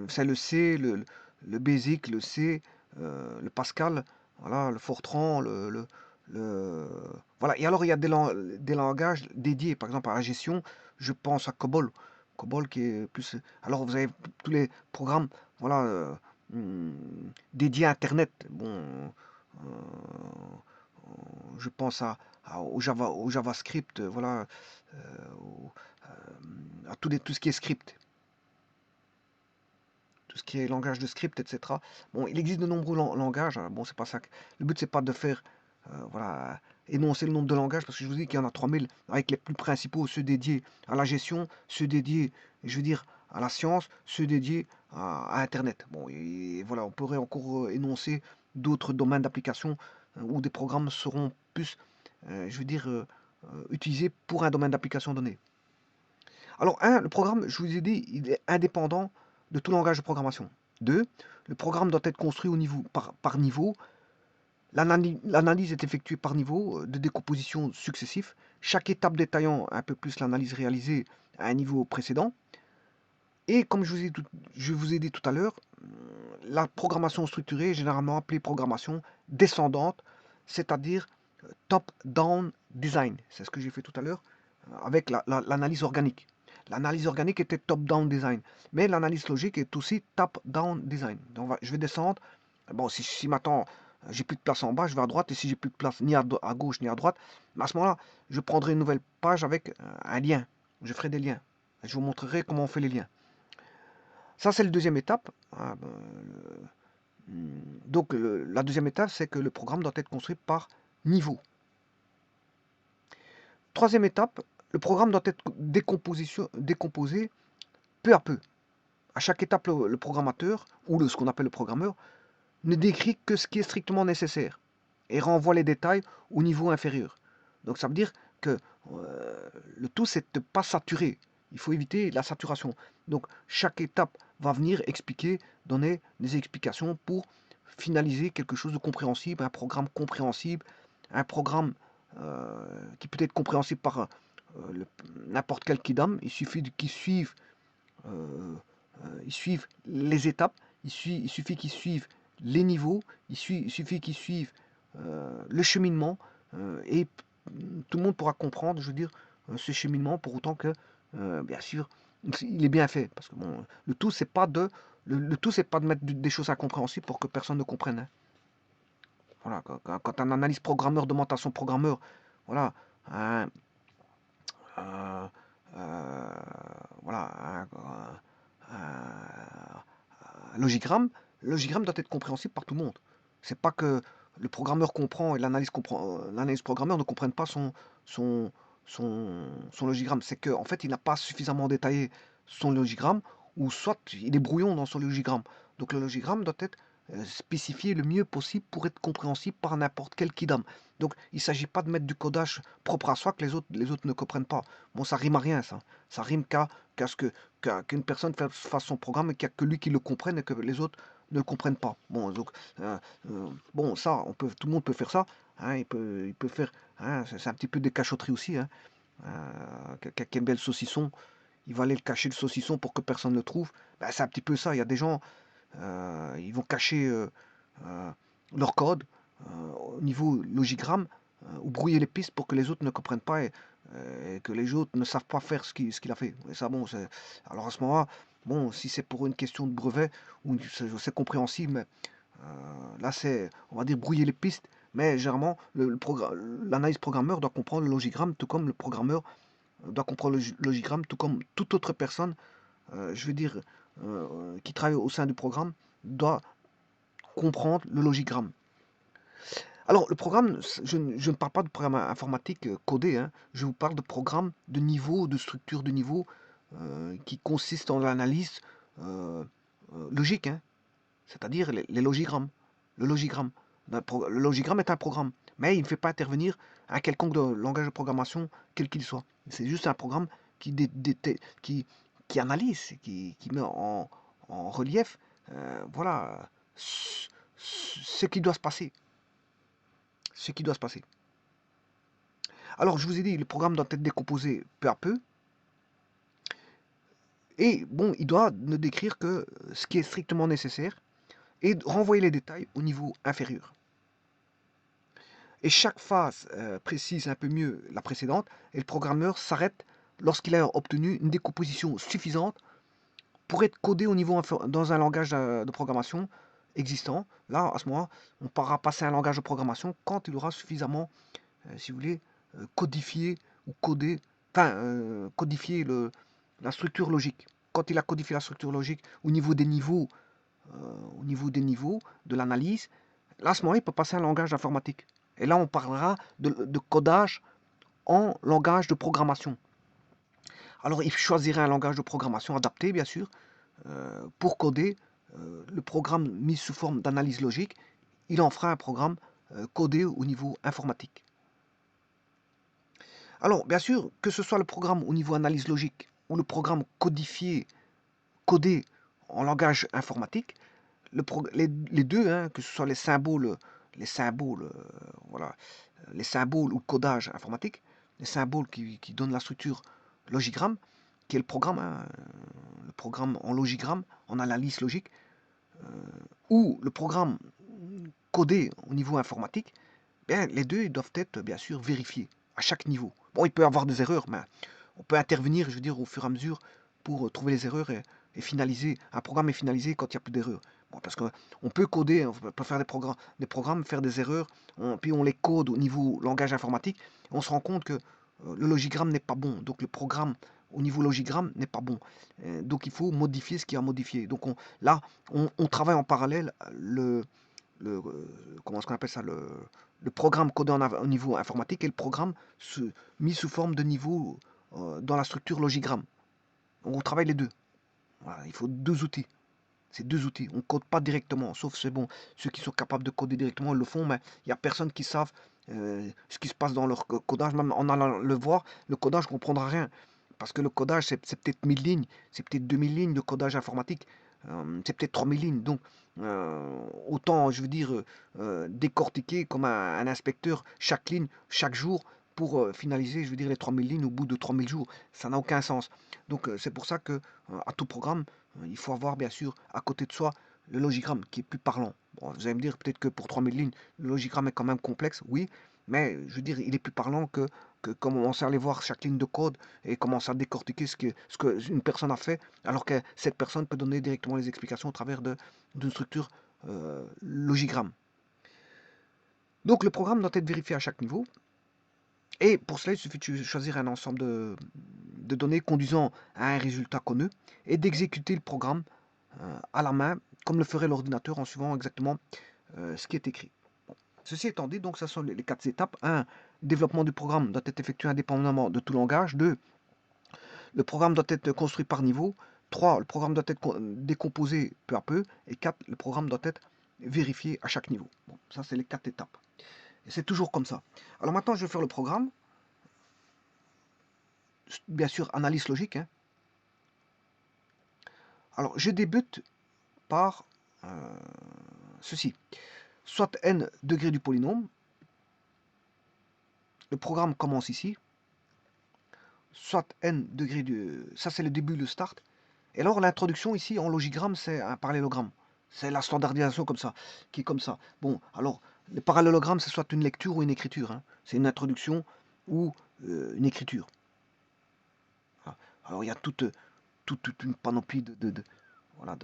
c'est le C, le Basic, le C, le Pascal, voilà, le Fortran, voilà. Et alors, il y a des langages dédiés, par exemple, à la gestion, je pense à COBOL. COBOL qui est plus... Alors, vous avez tous les programmes, voilà, hum, dédiés à Internet. Bon, je pense au JavaScript, voilà, à tout ce qui est script, tout ce qui est langage de script, etc. Bon, il existe de nombreux langages. Hein. Bon, c'est pas ça. Le but, c'est pas de faire, voilà, énoncer le nombre de langages, parce que je vous dis qu'il y en a 3000, avec les plus principaux, ceux dédiés à la gestion, ceux dédiés, je veux dire, à la science, ceux dédiés à Internet. Bon, et voilà, on pourrait encore énoncer d'autres domaines d'application où des programmes seront plus, je veux dire, utilisés pour un domaine d'application donné. Alors, un, le programme, je vous ai dit, il est indépendant de tout langage de programmation. Deux, le programme doit être construit par niveau. L'analyse est effectuée par niveau de décomposition successif. Chaque étape détaillant un peu plus l'analyse réalisée à un niveau précédent. Et comme je vous ai dit tout à l'heure, la programmation structurée est généralement appelée programmation descendante, c'est-à-dire top-down design. C'est ce que j'ai fait tout à l'heure avec l'analyse organique. L'analyse organique était top-down design, mais l'analyse logique est aussi top-down design. Donc je vais descendre. Bon, si maintenant j'ai plus de place en bas, je vais à droite, et si j'ai plus de place ni à gauche ni à droite, à ce moment-là, je prendrai une nouvelle page avec un lien. Je ferai des liens. Je vous montrerai comment on fait les liens. Ça, c'est la deuxième étape. Ah, ben, donc, la deuxième étape, c'est que le programme doit être construit par niveau. Troisième étape, le programme doit être décomposé peu à peu. À chaque étape, le programmateur, ou ce qu'on appelle le programmeur, ne décrit que ce qui est strictement nécessaire et renvoie les détails au niveau inférieur. Donc ça veut dire que le tout, c'est de ne pas saturer. Il faut éviter la saturation. Donc chaque étape va venir expliquer, donner des explications pour finaliser quelque chose de compréhensible, un programme compréhensible, un programme qui peut être compréhensible par n'importe quel kidam. Il suffit euh, qu'ils suivent les étapes, il suffit qu'ils suivent les niveaux, il suffit qu'ils suivent le cheminement et tout le monde pourra comprendre, je veux dire, ce cheminement pour autant que, bien sûr, il est bien fait. Parce que bon, le tout, c'est pas de mettre des choses incompréhensibles pour que personne ne comprenne. Hein. Voilà, quand un analyse programmeur demande à son programmeur, voilà, un, euh, euh, voilà, logigramme, le logigramme doit être compréhensible par tout le monde. C'est pas que le programmeur comprend et l'analyse programmeur ne comprenne pas son, son logigramme. C'est qu'en fait, il n'a pas suffisamment détaillé son logigramme, ou soit il est brouillon dans son logigramme. Donc le logigramme doit être spécifié le mieux possible pour être compréhensible par n'importe quel kidam. Donc il ne s'agit pas de mettre du codage propre à soi que les autres ne comprennent pas. Bon, ça rime à rien, ça. Ça rime qu'à ce qu'une personne fasse son programme et qu'il n'y a que lui qui le comprenne et que les autres ne le comprennent pas. Bon, donc, bon, ça, tout le monde peut faire ça. Hein, il peut faire. Hein, c'est un petit peu des cachotteries aussi. Hein. Quelqu'un qui aime bien le saucisson, il va aller le cacher le saucisson pour que personne ne le trouve. Ben, c'est un petit peu ça. Il y a des gens, ils vont cacher euh, leur code au niveau logigramme ou brouiller les pistes pour que les autres ne comprennent pas et que les autres ne savent pas faire ce qu'il a fait. Et ça, bon, alors à ce moment-là, bon, si c'est pour une question de brevet, c'est compréhensible, mais là, c'est, on va dire, brouiller les pistes. Mais généralement, l'analyse programmeur doit comprendre le logigramme, tout comme le programmeur doit comprendre le logigramme, tout comme toute autre personne, je veux dire, qui travaille au sein du programme, doit comprendre le logigramme. Alors, le programme, je ne parle pas de programme informatique codé, hein, je vous parle de programme de niveau, de structure de niveau, qui consiste dans l'analyse logique, hein, c'est-à-dire les logigrammes. Le logigramme. Le logigramme est un programme. mais il ne fait pas intervenir un quelconque langage de programmation, quel qu'il soit. C'est juste un programme qui, qui analyse, qui met en relief, voilà, ce qui doit se passer. Ce qui doit se passer. Alors, je vous ai dit, le programme doit être décomposé peu à peu. Et bon, il doit ne décrire que ce qui est strictement nécessaire et renvoyer les détails au niveau inférieur. Et chaque phase précise un peu mieux la précédente et le programmeur s'arrête lorsqu'il a obtenu une décomposition suffisante pour être codé au niveau dans un langage de programmation existant. Là, à ce moment-là, on pourra passer à un langage de programmation quand il aura suffisamment, si vous voulez, codifié ou codé, enfin, codifié la structure logique. Quand il a codifié la structure logique au niveau des niveaux, de l'analyse, là, à ce moment-là, il peut passer à un langage informatique. Et là, on parlera de codage en langage de programmation. Alors, il choisirait un langage de programmation adapté, bien sûr, pour coder le programme mis sous forme d'analyse logique. Il en fera un programme codé au niveau informatique. Alors, bien sûr, que ce soit le programme au niveau analyse logique ou le programme codifié, codé en langage informatique, les deux, hein, que ce soit les symboles, voilà, les symboles ou codage informatique, les symboles qui donnent la structure logigramme, qui est hein, le programme en logigramme, en analyse logique, ou le programme codé au niveau informatique, bien, les deux ils doivent être bien sûr vérifiés à chaque niveau. Bon, il peut y avoir des erreurs, mais on peut intervenir, je veux dire, au fur et à mesure pour trouver les erreurs et finaliser. Un programme est finalisé quand il n'y a plus d'erreurs. Bon, parce qu'on peut coder, on peut faire des programmes, faire des erreurs, puis on les code au niveau langage informatique, et on se rend compte que le logigramme n'est pas bon. Donc le programme au niveau logigramme n'est pas bon. Donc il faut modifier ce qui a modifié. Donc là, on travaille en parallèle comment est-ce qu'on appelle ça, le programme codé au niveau informatique et le programme mis sous forme de niveau dans la structure logigramme. Donc on travaille les deux. Voilà, il faut deux outils. C'est deux outils. On ne code pas directement, sauf c'est bon, ceux qui sont capables de coder directement, ils le font, mais il n'y a personne qui savent ce qui se passe dans leur codage. Même en allant le voir, le codage ne comprendra rien. Parce que le codage, c'est peut-être 1000 lignes, c'est peut-être 2000 lignes de codage informatique, c'est peut-être 3000 lignes. Donc, autant, je veux dire, décortiquer comme un inspecteur chaque ligne, chaque jour, pour finaliser, je veux dire, les 3000 lignes au bout de 3000 jours. Ça n'a aucun sens. Donc, c'est pour ça que, à tout programme, il faut avoir, bien sûr, à côté de soi, le logigramme qui est plus parlant. Bon, vous allez me dire peut-être que pour 3000 lignes, le logigramme est quand même complexe, oui, mais je veux dire, il est plus parlant que commencer à aller voir chaque ligne de code et commencer à décortiquer ce que une personne a fait, alors que cette personne peut donner directement les explications au travers d'une structure logigramme. Donc le programme doit être vérifié à chaque niveau, et pour cela il suffit de choisir un ensemble de données conduisant à un résultat connu, et d'exécuter le programme à la main, comme le ferait l'ordinateur en suivant exactement ce qui est écrit. Ceci étant dit, donc, ce sont les quatre étapes. 1. Développement du programme doit être effectué indépendamment de tout langage. 2. Le programme doit être construit par niveau. 3. Le programme doit être décomposé peu à peu. Et 4. Le programme doit être vérifié à chaque niveau. Bon, ça, c'est les quatre étapes. Et c'est toujours comme ça. Alors maintenant, je vais faire le programme. Bien sûr, analyse logique. Hein. Alors, je débute par ceci. Soit n degrés du polynôme. Le programme commence ici. Soit n degrés de... Ça, c'est le début, le start. Et alors, l'introduction ici, en logigramme, c'est un parallélogramme. C'est la standardisation comme ça, qui est comme ça. Bon, alors, le parallélogramme, c'est soit une lecture ou une écriture. Hein. C'est une introduction ou une écriture. Voilà. Alors, il y a toute une panoplie voilà,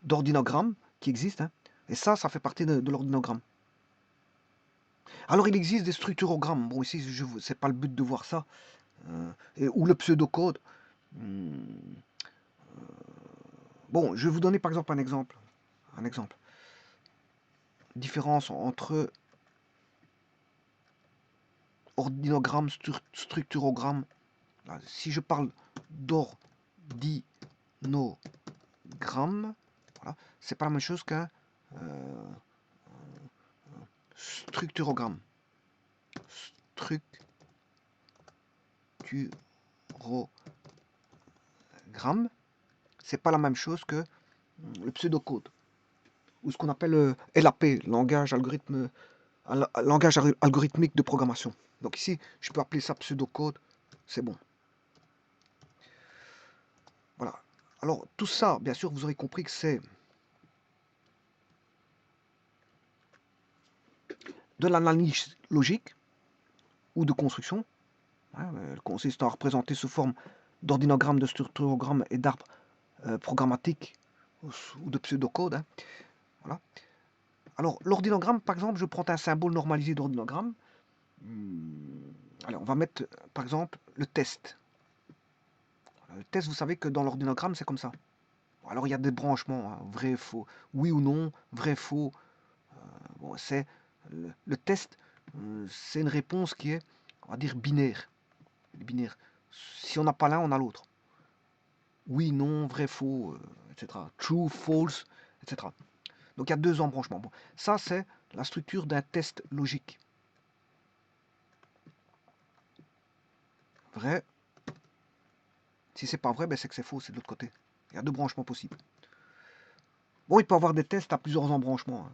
d'ordinogrammes qui existent. Hein. Et ça fait partie de l'ordinogramme. Alors, il existe des structurogrammes. Bon, ici, c'est pas le but de voir ça. Ou le pseudocode. Bon, je vais vous donner par exemple un exemple. Un exemple. Différence entre ordinogramme, structurogramme. Là, si je parle d'ordinogramme, voilà, c'est pas la même chose qu'un structurogramme. Structurogramme, c'est pas la même chose que le pseudocode, ou ce qu'on appelle LAP, langage algorithmique de programmation. Donc ici, je peux appeler ça pseudocode, c'est bon. Voilà. Alors tout ça, bien sûr, vous aurez compris que c'est de l'analyse logique ou de construction, consistant à représenter sous forme d'ordinogramme, de structurogramme et d'arbres programmatiques ou de pseudocode. Voilà. Alors, l'ordinogramme, par exemple, je prends un symbole normalisé d'ordinogramme. Allez, on va mettre, par exemple, le test. Le test, vous savez que dans l'ordinogramme, c'est comme ça. Alors, il y a des branchements, vrai, faux, oui ou non, vrai, faux. Bon, c'est le test, c'est une réponse qui est, on va dire, binaire. Binaire. Si on n'a pas l'un, on a l'autre. Oui, non, vrai, faux, etc. True, false, etc. Donc, il y a deux embranchements. Bon, ça, c'est la structure d'un test logique. Vrai. Si c'est pas vrai, ben c'est que c'est faux, c'est de l'autre côté. Il y a deux branchements possibles. Bon, il peut y avoir des tests à plusieurs embranchements.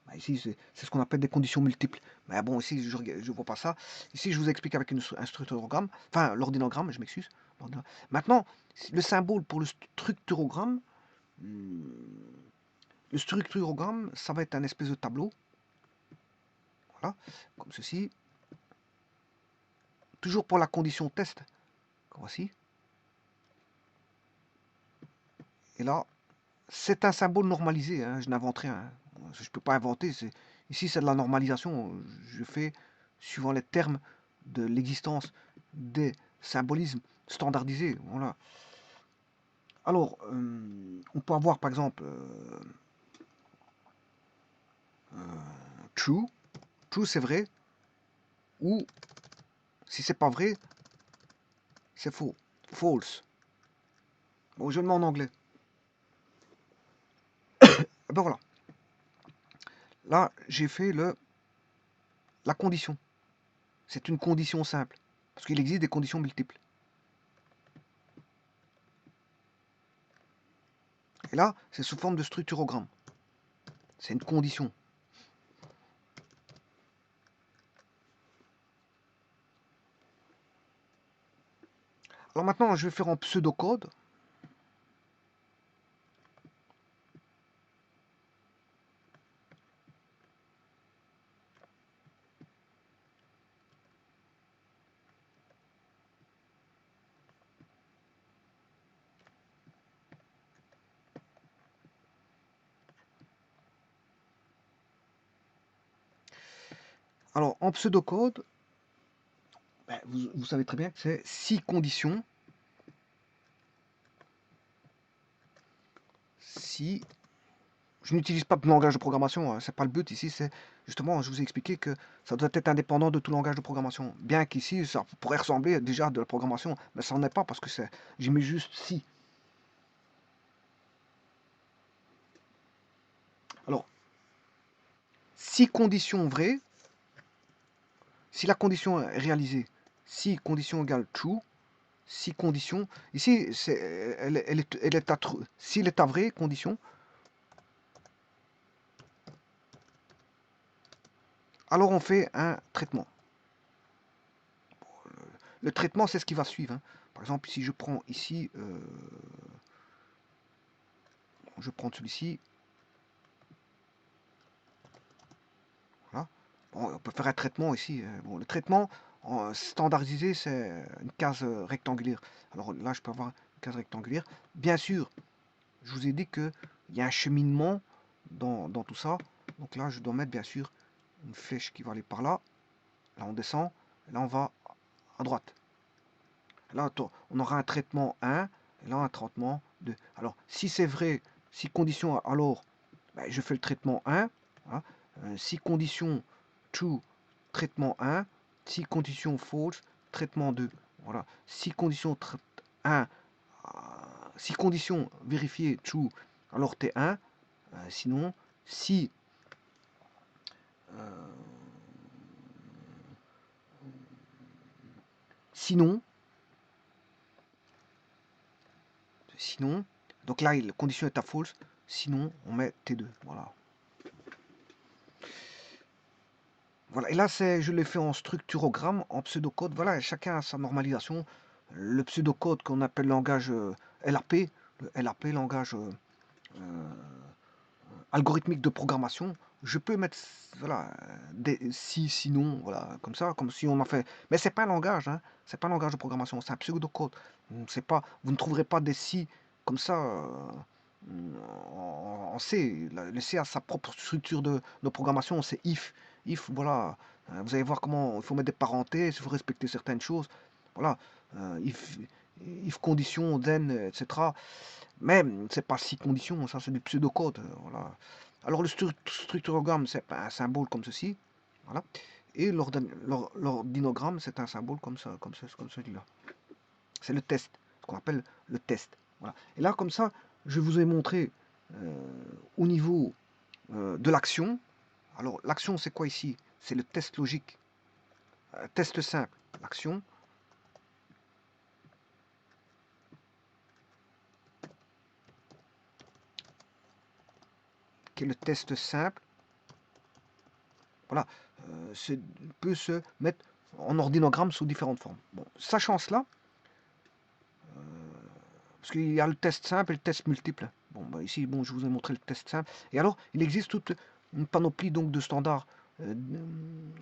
Ben ici, c'est ce qu'on appelle des conditions multiples. Mais bon, ici, je ne vois pas ça. Ici, je vous explique avec un structurogramme. Enfin, l'ordinogramme, je m'excuse. Maintenant, le symbole pour le structurogramme, ça va être un espèce de tableau. Voilà, comme ceci. Toujours pour la condition test. Comme voici. Et là, c'est un symbole normalisé, hein, je n'invente rien. Hein. Je ne peux pas inventer. Ici, c'est de la normalisation. Je fais suivant les termes de l'existence des symbolismes standardisés. Voilà. Alors, on peut avoir par exemple true. True, c'est vrai. Ou, si c'est pas vrai, c'est faux. False. Bon, je le mets en anglais. Et ben voilà. Là, j'ai fait la condition. C'est une condition simple. Parce qu'il existe des conditions multiples. Et là, c'est sous forme de structurogramme. C'est une condition. Alors maintenant, je vais faire en pseudocode. Alors, en pseudocode, ben, vous savez très bien que c'est 6 conditions. Si je n'utilise pas de langage de programmation, hein, c'est pas le but ici, c'est justement, je vous ai expliqué que ça doit être indépendant de tout langage de programmation. Bien qu'ici, ça pourrait ressembler déjà de la programmation, mais ça n'en est pas parce que j'ai mis juste si. Alors, si conditions vraies, si la condition est réalisée, si condition égale true, si conditions, ici, elle est à true. S'il est à vraie condition, alors on fait un traitement. Le traitement, c'est ce qui va suivre. Hein. Par exemple, si je prends ici, je prends celui-ci. Voilà. Bon, on peut faire un traitement ici. Bon, le traitement standardisé, c'est une case rectangulaire. Alors là, je peux avoir une case rectangulaire. Bien sûr, je vous ai dit qu'il y a un cheminement dans tout ça. Donc là, je dois mettre bien sûr une flèche qui va aller par là. Là, on descend. Et là, on va à droite. Là, on aura un traitement 1. Et là, un traitement 2. Alors, si c'est vrai, si condition, alors, ben, je fais le traitement 1. Voilà. Si condition true, traitement 1. Si condition false, traitement 2. Voilà. Si condition 1, si condition vérifiée true, alors T1. Sinon, si sinon, donc là, la condition est à false, sinon on met T2, voilà. Voilà, et là, je l'ai fait en structurogramme, en pseudocode, voilà, chacun a sa normalisation. Le pseudocode qu'on appelle langage LRP, le LRP, langage algorithmique de programmation, je peux mettre voilà, des si, sinon, voilà, comme ça, comme si on a fait. Mais c'est pas un langage, hein, c'est pas un langage de programmation, c'est un pseudocode. C'est pas, vous ne trouverez pas des si comme ça en C. Le C a sa propre structure de programmation, c'est if. If, voilà, vous allez voir comment il faut mettre des parenthèses, il faut respecter certaines choses. Voilà, if condition, then, etc. Mais c'est pas si condition, ça c'est du pseudocode. Voilà. Alors le structurogramme, c'est un symbole comme ceci. Voilà. Et l'ordinogramme, c'est un symbole comme ça, comme celui-là. C'est le test, ce qu'on appelle le test. Voilà. Et là, comme ça, je vous ai montré au niveau de l'action. Alors l'action, c'est quoi ici? C'est le test logique. Test simple, l'action. Qui est le test simple. Voilà, peut se mettre en ordinogramme sous différentes formes. Bon, sachant cela, parce qu'il y a le test simple et le test multiple. Bon, bah ici, bon, je vous ai montré le test simple. Et alors, il existe toute une panoplie donc de standards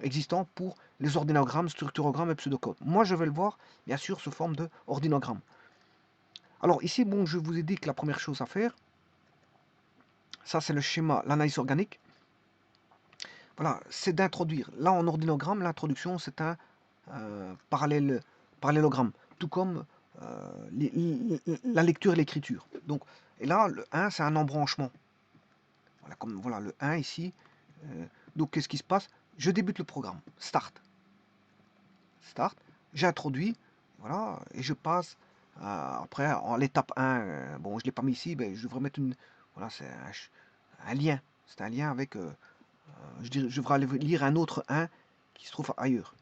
existants pour les ordinogrammes, structurogrammes et pseudocode. Moi, je vais le voir, bien sûr, sous forme de ordinogramme. Alors ici, bon, je vous ai dit que la première chose à faire, ça c'est le schéma, l'analyse organique. Voilà, c'est d'introduire. Là, en ordinogramme, l'introduction, c'est un parallélogramme, tout comme la lecture et l'écriture. Donc, et là, le 1, c'est un embranchement. Voilà, comme voilà, le 1 ici. Donc, qu'est-ce qui se passe? Je débute le programme. Start. Start. J'introduis. Voilà, et je passe après en l'étape 1. Bon, je ne l'ai pas mis ici, mais je devrais mettre une. Voilà, c'est un lien. C'est un lien avec. Je devrais aller lire un autre 1 qui se trouve ailleurs.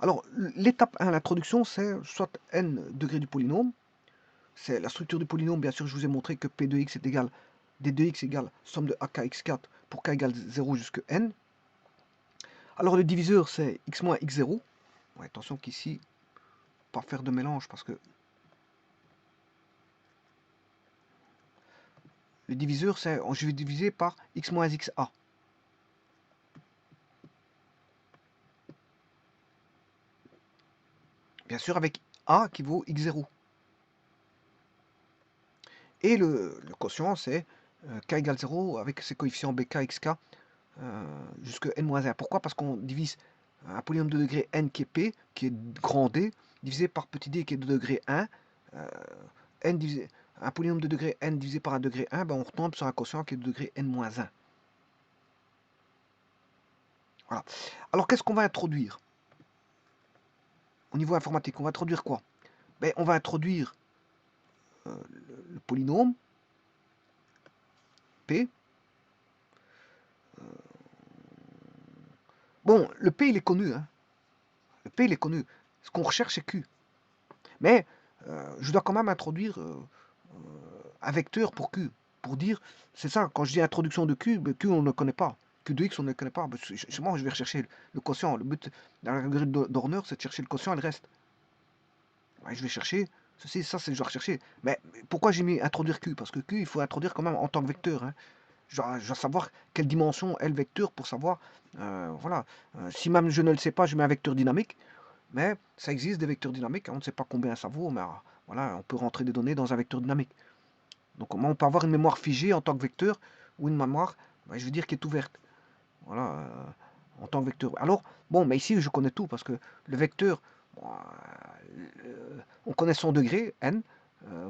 Alors, l'étape 1, l'introduction, c'est soit n degrés du polynôme. C'est la structure du polynôme, bien sûr, je vous ai montré que P de x est égal, D de x égale somme de AK x4 pour K égale 0 jusqu'à n. Alors, le diviseur, c'est x moins x0. Ouais, attention qu'ici, pas faire de mélange parce que le diviseur, c'est, je vais diviser par x moins xa. Bien sûr, avec a qui vaut x0. Et le quotient, c'est k égale 0 avec ses coefficients bk, xk jusqu'à n-1. Pourquoi? Parce qu'on divise un polynôme de degré n qui est p, qui est grand D, divisé par petit d qui est de degré 1. N divisé, un polynôme de degré n divisé par un degré 1, ben on retombe sur un quotient qui est de degré n-1. Voilà. Alors qu'est-ce qu'on va introduire au niveau informatique? On va introduire quoi? Ben, on va introduire le polynôme P. Bon, le P il est connu. Hein. Le P il est connu. Ce qu'on recherche c'est Q. Mais je dois quand même introduire un vecteur pour Q. Pour dire, c'est ça, quand je dis introduction de Q, ben, Q on ne connaît pas. Q de X on ne connaît pas. Ben, moi je vais rechercher le quotient. Le but dans l'algorithme d'Horner c'est de chercher le quotient et le reste. Ouais, je vais chercher, ceci, ça c'est je dois rechercher. Mais pourquoi j'ai mis introduire Q? Parce que Q il faut introduire quand même en tant que vecteur. Hein. Je dois savoir quelle dimension est le vecteur pour savoir, voilà. Si même je ne le sais pas, je mets un vecteur dynamique. Mais ça existe des vecteurs dynamiques, on ne sait pas combien ça vaut, mais voilà, on peut rentrer des données dans un vecteur dynamique. Donc on peut avoir une mémoire figée en tant que vecteur, ou une mémoire, je veux dire, qui est ouverte. Voilà, en tant que vecteur. Alors, bon, mais ici je connais tout, parce que le vecteur, bon, on connaît son degré, n,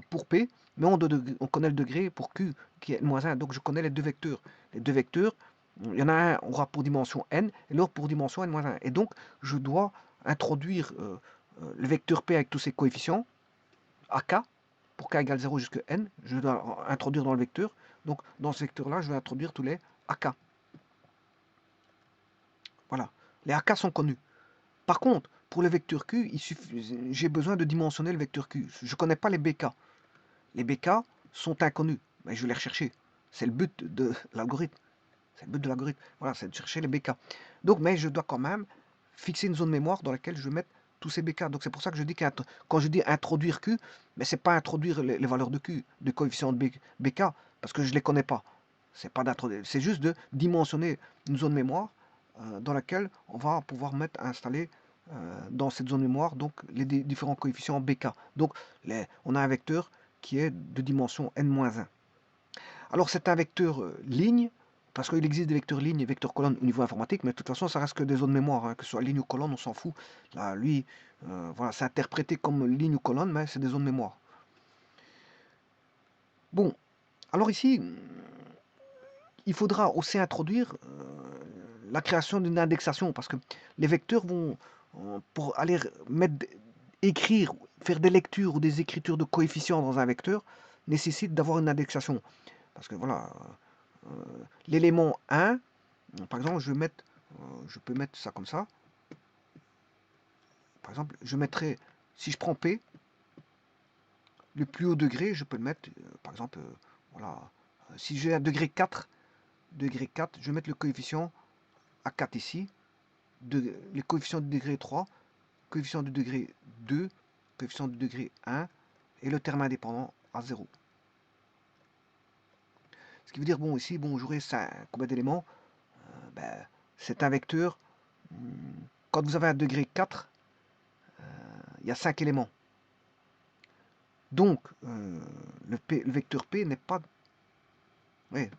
pour P, mais on connaît le degré pour Q, qui est n-1, donc je connais les deux vecteurs. Les deux vecteurs, il y en a un, on aura pour dimension n, et l'autre pour dimension n-1. Et donc, je dois introduire le vecteur P avec tous ses coefficients, AK, pour K égale 0 jusqu'à N, je dois introduire dans le vecteur. Donc, dans ce vecteur-là, je vais introduire tous les AK. Voilà. Les AK sont connus. Par contre, pour le vecteur Q, j'ai besoin de dimensionner le vecteur Q. Je ne connais pas les BK. Les BK sont inconnus, mais je vais les rechercher. C'est le but de l'algorithme. C'est le but de l'algorithme. Voilà, c'est de chercher les BK. Donc, mais je dois quand même fixer une zone mémoire dans laquelle je vais mettre tous ces BK. Donc c'est pour ça que je dis quand je dis introduire Q, mais c'est pas introduire les valeurs de Q, de coefficient de BK, parce que je ne les connais pas. C'est pas d'introduire, c'est juste de dimensionner une zone mémoire dans laquelle on va pouvoir installer dans cette zone mémoire donc les différents coefficients BK. Donc on a un vecteur qui est de dimension n-1. Alors c'est un vecteur ligne, parce qu'il existe des vecteurs lignes et vecteurs colonnes au niveau informatique, mais de toute façon ça reste que des zones mémoire, hein, que ce soit ligne ou colonne, on s'en fout. Là, lui, voilà, c'est interprété comme ligne ou colonne, mais c'est des zones mémoire. Bon, alors ici, il faudra aussi introduire la création d'une indexation, parce que les vecteurs vont, pour aller écrire, faire des lectures ou des écritures de coefficients dans un vecteur, nécessitent d'avoir une indexation. Parce que voilà, l'élément 1, par exemple, je peux mettre ça comme ça. Par exemple, je mettrai, si je prends P, le plus haut degré, je peux le mettre, par exemple, voilà, si j'ai un degré 4, je vais mettre le coefficient à 4 ici, les coefficients du degré 3, coefficient du degré 2, coefficient du degré 1, et le terme indépendant à 0. Ce qui veut dire, bon, ici, bon, j'aurai combien d'éléments ben, c'est un vecteur, quand vous avez un degré 4, il y a 5 éléments. Donc, le vecteur P n'est pas... Oui,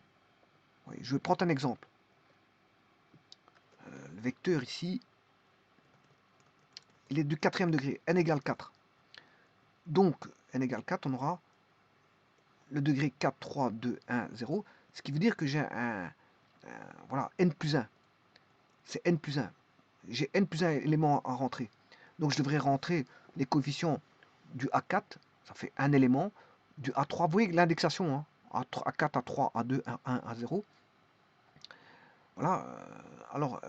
je vais prendre un exemple. Le vecteur ici, il est du 4e degré, n égale 4. Donc, n égale 4, on aura le degré 4, 3, 2, 1, 0. Ce qui veut dire que j'ai voilà, n plus 1. C'est n plus 1. J'ai n plus 1 éléments à rentrer. Donc, je devrais rentrer les coefficients du A4, ça fait un élément, du A3, vous voyez l'indexation, hein, A4, A3, A2, A1, A0. Voilà, alors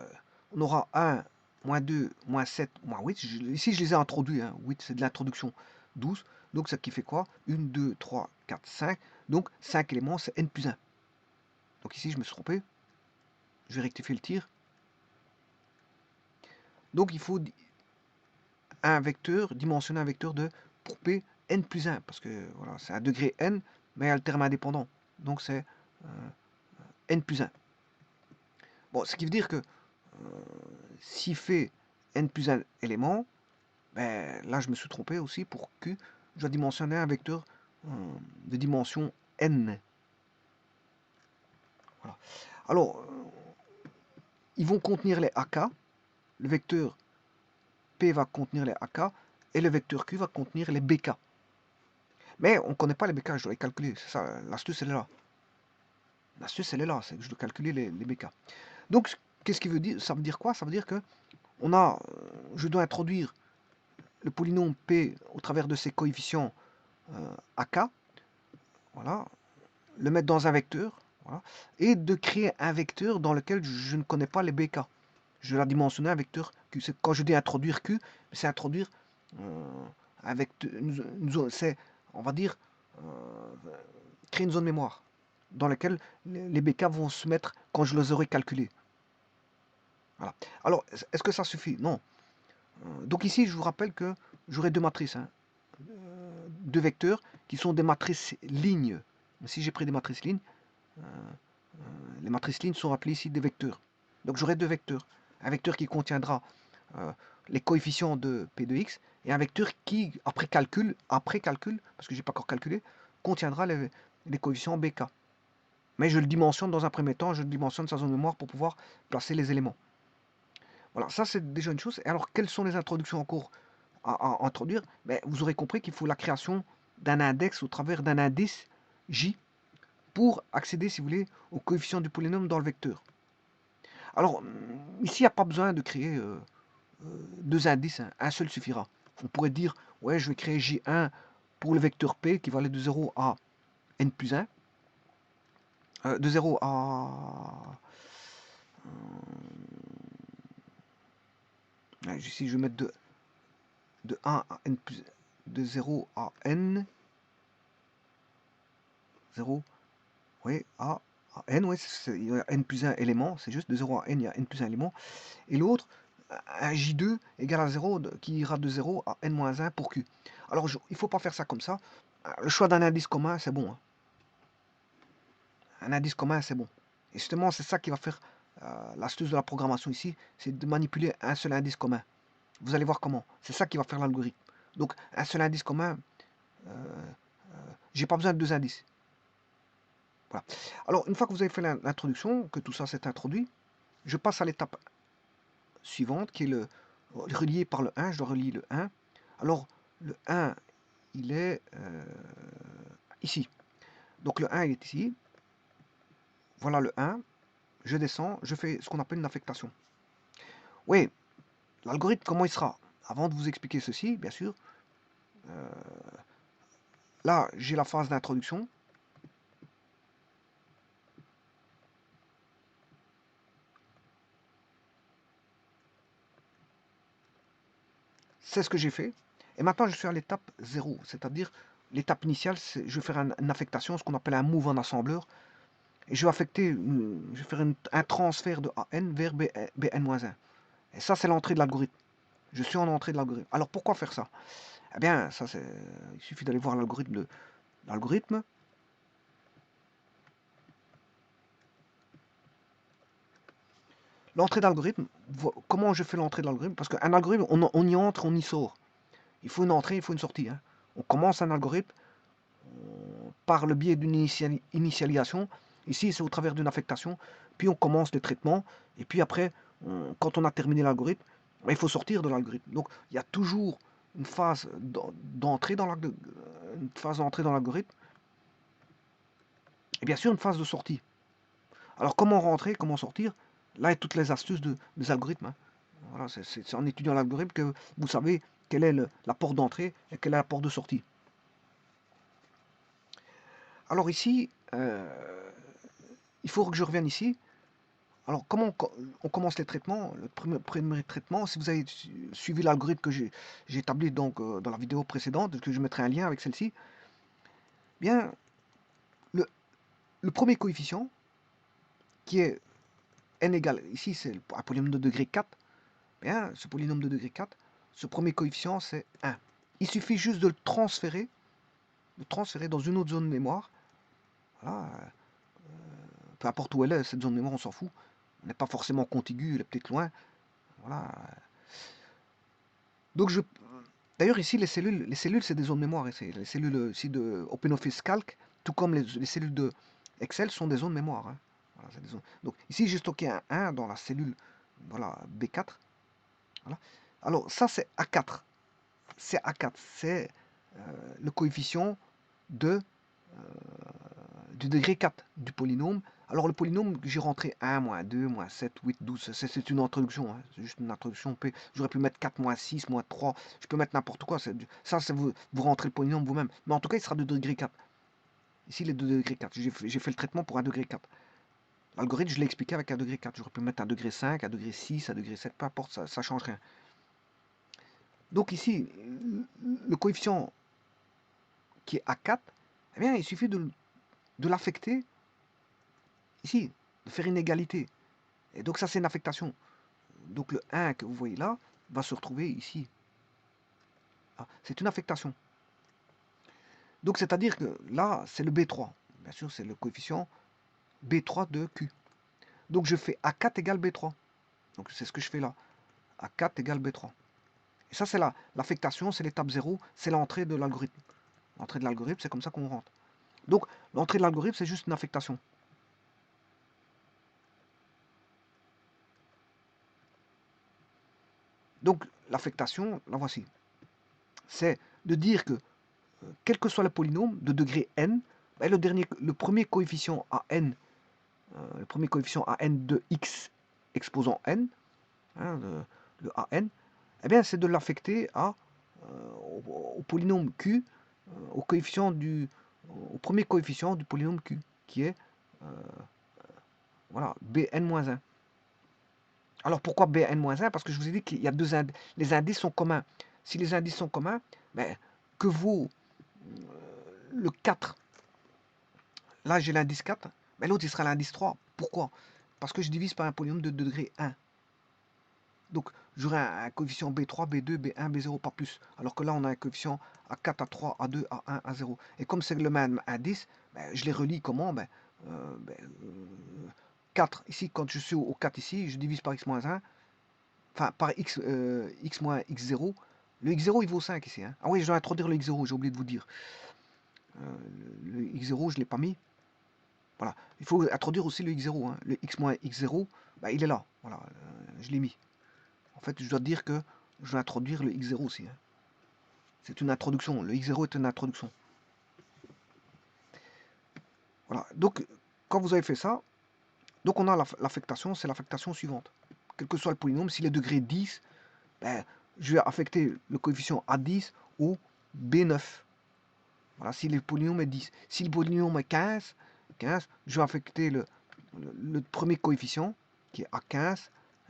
on aura 1, moins 2, moins 7, moins 8. Ici, je les ai introduits, hein. 8, c'est de l'introduction. 12, donc ça qui fait quoi 1, 2, 3, 4, 5. Donc 5 éléments, c'est n plus 1. Donc ici, je me suis trompé. Je vais rectifier le tir. Donc il faut un vecteur, dimensionner un vecteur pour P n plus 1, parce que voilà, c'est un degré n, mais il y a le terme indépendant. Donc c'est n plus 1. Bon, ce qui veut dire que s'il fait n plus 1 éléments, ben, là je me suis trompé aussi pour Q, je dois dimensionner un vecteur de dimension n. Voilà. Alors, ils vont contenir les AK, le vecteur P va contenir les AK, et le vecteur Q va contenir les BK. Mais on ne connaît pas les BK, je dois les calculer, c'est ça, l'astuce elle est là. L'astuce elle est là, c'est que je dois calculer les BK. Donc, qu'est-ce qui veut dire? Ça veut dire quoi? Ça veut dire que je dois introduire le polynôme P au travers de ses coefficients AK, voilà, le mettre dans un vecteur, voilà, et de créer un vecteur dans lequel je ne connais pas les BK. Je vais la dimensionner un vecteur Q. Quand je dis introduire Q, c'est introduire un vecteur, une zone, c'est, on va dire, créer une zone mémoire dans laquelle les BK vont se mettre quand je les aurai calculés. Voilà. Alors, est-ce que ça suffit? Non. Donc ici, je vous rappelle que j'aurai deux matrices, hein, deux vecteurs qui sont des matrices lignes. Si j'ai pris des matrices lignes, les matrices lignes sont appelées ici des vecteurs. Donc j'aurai deux vecteurs. Un vecteur qui contiendra les coefficients de P de X et un vecteur qui, après calcul, parce que j'ai pas encore calculé, contiendra les coefficients BK. Mais je le dimensionne dans un premier temps, je dimensionne sa zone de mémoire pour pouvoir placer les éléments. Voilà, ça c'est déjà une chose. Et alors, quelles sont les introductions en cours à introduire? Ben, vous aurez compris qu'il faut la création d'un index au travers d'un indice J pour accéder, si vous voulez, au coefficient du polynôme dans le vecteur. Alors, ici, il n'y a pas besoin de créer deux indices, hein. Un seul suffira. On pourrait dire, ouais, je vais créer J1 pour le vecteur P qui va aller de 0 à n plus 1. De 0 à... ici, je vais mettre de 1 à n plus, de 0 à n, 0, oui, à n, oui, il y a n plus 1 élément, c'est juste de 0 à n, il y a n plus 1 élément. Et l'autre, un J2 égale à 0, qui ira de 0 à n-1 pour Q. Alors, il ne faut pas faire ça comme ça. Le choix d'un indice commun, c'est bon. Hein. Un indice commun, c'est bon. Et justement, c'est ça qui va faire l'astuce de la programmation ici, c'est de manipuler un seul indice commun. Vous allez voir comment. C'est ça qui va faire l'algorithme. Donc, un seul indice commun, j'ai pas besoin de deux indices. Voilà. Alors, une fois que vous avez fait l'introduction, que tout ça s'est introduit, je passe à l'étape suivante, qui est le relié par le 1. Je dois relier le 1. Alors, le 1, il est ici. Donc, le 1, il est ici. Voilà le 1. Je descends, je fais ce qu'on appelle une affectation. Oui, l'algorithme, comment il sera? Avant de vous expliquer ceci, bien sûr, là, j'ai la phase d'introduction. C'est ce que j'ai fait. Et maintenant, je suis à l'étape 0, c'est-à-dire l'étape initiale, je vais faire une affectation, ce qu'on appelle un move en assembleur. Et je vais affecter, je vais faire un transfert de AN vers BN-1. Et ça, c'est l'entrée de l'algorithme. Je suis en entrée de l'algorithme. Alors, pourquoi faire ça? Eh bien, ça, il suffit d'aller voir l'algorithme. L'entrée d'algorithme, comment je fais l'entrée de l'algorithme? Parce qu'un algorithme, on y entre, on y sort. Il faut une entrée, il faut une sortie. Hein. On commence un algorithme par le biais d'une initialisation. Ici, c'est au travers d'une affectation. Puis on commence le traitement. Et puis après, quand on a terminé l'algorithme, il faut sortir de l'algorithme. Donc, il y a toujours une phase d'entrée dans l'algorithme. Et bien sûr, une phase de sortie. Alors, comment rentrer, comment sortir? Là, il y a toutes les astuces des algorithmes. Hein. Voilà, c'est en étudiant l'algorithme que vous savez quelle est la porte d'entrée et quelle est la porte de sortie. Alors ici, il faut que je revienne ici. Alors, comment on commence les traitements? Le premier traitement, si vous avez suivi l'algorithme que j'ai établi donc, dans la vidéo précédente, que je mettrai un lien avec celle-ci, bien, le premier coefficient, qui est n égale, ici c'est un polynôme de degré 4, bien, ce polynôme de degré 4, ce premier coefficient c'est 1. Il suffit juste de le transférer dans une autre zone de mémoire. Voilà, peu importe où elle est, cette zone de mémoire, on s'en fout. Elle n'est pas forcément contiguë, elle est peut-être loin. Voilà. Donc d'ailleurs ici les cellules c'est des zones de mémoire. Les cellules ici de OpenOffice Calc, tout comme les cellules de Excel sont des zones de mémoire. Hein. Voilà, des zones. Donc ici j'ai stocké un 1 dans la cellule voilà, B4. Voilà. Alors ça c'est A4. C'est A4. C'est le coefficient du degré 4 du polynôme. Alors le polynôme, j'ai rentré 1, moins 2, moins 7, 8, 12. C'est une introduction. Hein. C'est juste une introduction. J'aurais pu mettre 4, moins 6, moins 3. Je peux mettre n'importe quoi. Ça, vous rentrez le polynôme vous-même. Mais en tout cas, il sera de degré 4. Ici, il est de degré 4. J'ai fait le traitement pour un degré 4. L'algorithme, je l'ai expliqué avec un degré 4. J'aurais pu mettre un degré 5, un degré 6, un degré 7. Peu importe, ça ne change rien. Donc ici, le coefficient qui est A4, eh bien, il suffit de l'affecter ici, de faire une égalité. Et donc ça, c'est une affectation. Donc le 1 que vous voyez là va se retrouver ici. Ah, c'est une affectation. Donc c'est-à-dire que là, c'est le B3. Bien sûr, c'est le coefficient B3 de Q. Donc je fais A4 égale B3. Donc c'est ce que je fais là. A4 égale B3. Et ça, c'est l'affectation, c'est l'étape 0, c'est l'entrée de l'algorithme. L'entrée de l'algorithme, c'est comme ça qu'on rentre. Donc l'entrée de l'algorithme, c'est juste une affectation. Donc l'affectation, la voici. C'est de dire que, quel que soit le polynôme de degré n, ben, le premier coefficient à n, de x exposant n, hein, le an, eh bien c'est de l'affecter au polynôme q, au premier coefficient du polynôme q, qui est voilà, bn-1. Alors pourquoi bn-1? Parce que je vous ai dit qu'il y a les indices sont communs. si les indices sont communs, ben, que vaut le 4? Là, j'ai l'indice 4, mais l'autre, il sera l'indice 3. Pourquoi? Parce que je divise par un polynôme de degré 1. Donc, j'aurai un coefficient B3, B2, B1, B0, pas plus. Alors que là, on a un coefficient A4, A3, A2, A1, A0. Et comme c'est le même indice, ben, je les relie comment? 4, ici, quand je suis au 4 ici, je divise par x-1, enfin, par x, x moins x0. Le x0, il vaut 5 ici. Hein. Ah oui, je dois introduire le x0, j'ai oublié de vous dire. Le x0, je ne l'ai pas mis. Voilà, il faut introduire aussi le x0. Hein. Le x moins x0, bah, il est là. Voilà, je l'ai mis. En fait, je dois dire que je dois introduire le x0 aussi. Hein. C'est une introduction. Le x0 est une introduction. Voilà, donc quand vous avez fait ça, donc on a l'affectation, c'est l'affectation suivante. Quel que soit le polynôme, s'il est degré 10, ben, je vais affecter le coefficient A10 au B9. Voilà, si le polynôme est 10. Si le polynôme est 15, je vais affecter le premier coefficient, qui est A15,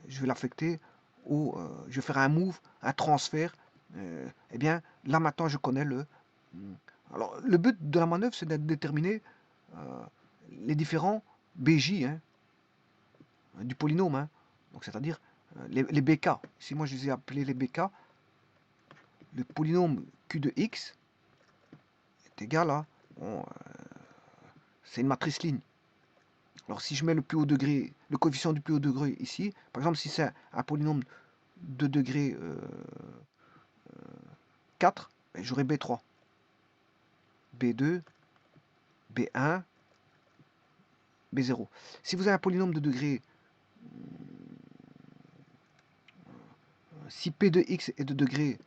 je vais l'affecter au... je vais faire un move, un transfert. Eh bien, là maintenant, je connais le... Alors, le but de la manœuvre, c'est de déterminer les différents BJ hein, du polynôme. Hein. Donc, c'est-à-dire les BK. Si moi, je les ai appelés les BK, le polynôme Q de X est égal à... Bon, c'est une matrice ligne. Alors si je mets le plus haut degré, le coefficient du plus haut degré ici, par exemple si c'est un polynôme de degré 4, ben, j'aurai B3, B2, B1, B0. Si vous avez un polynôme de degré, si P de X est de degré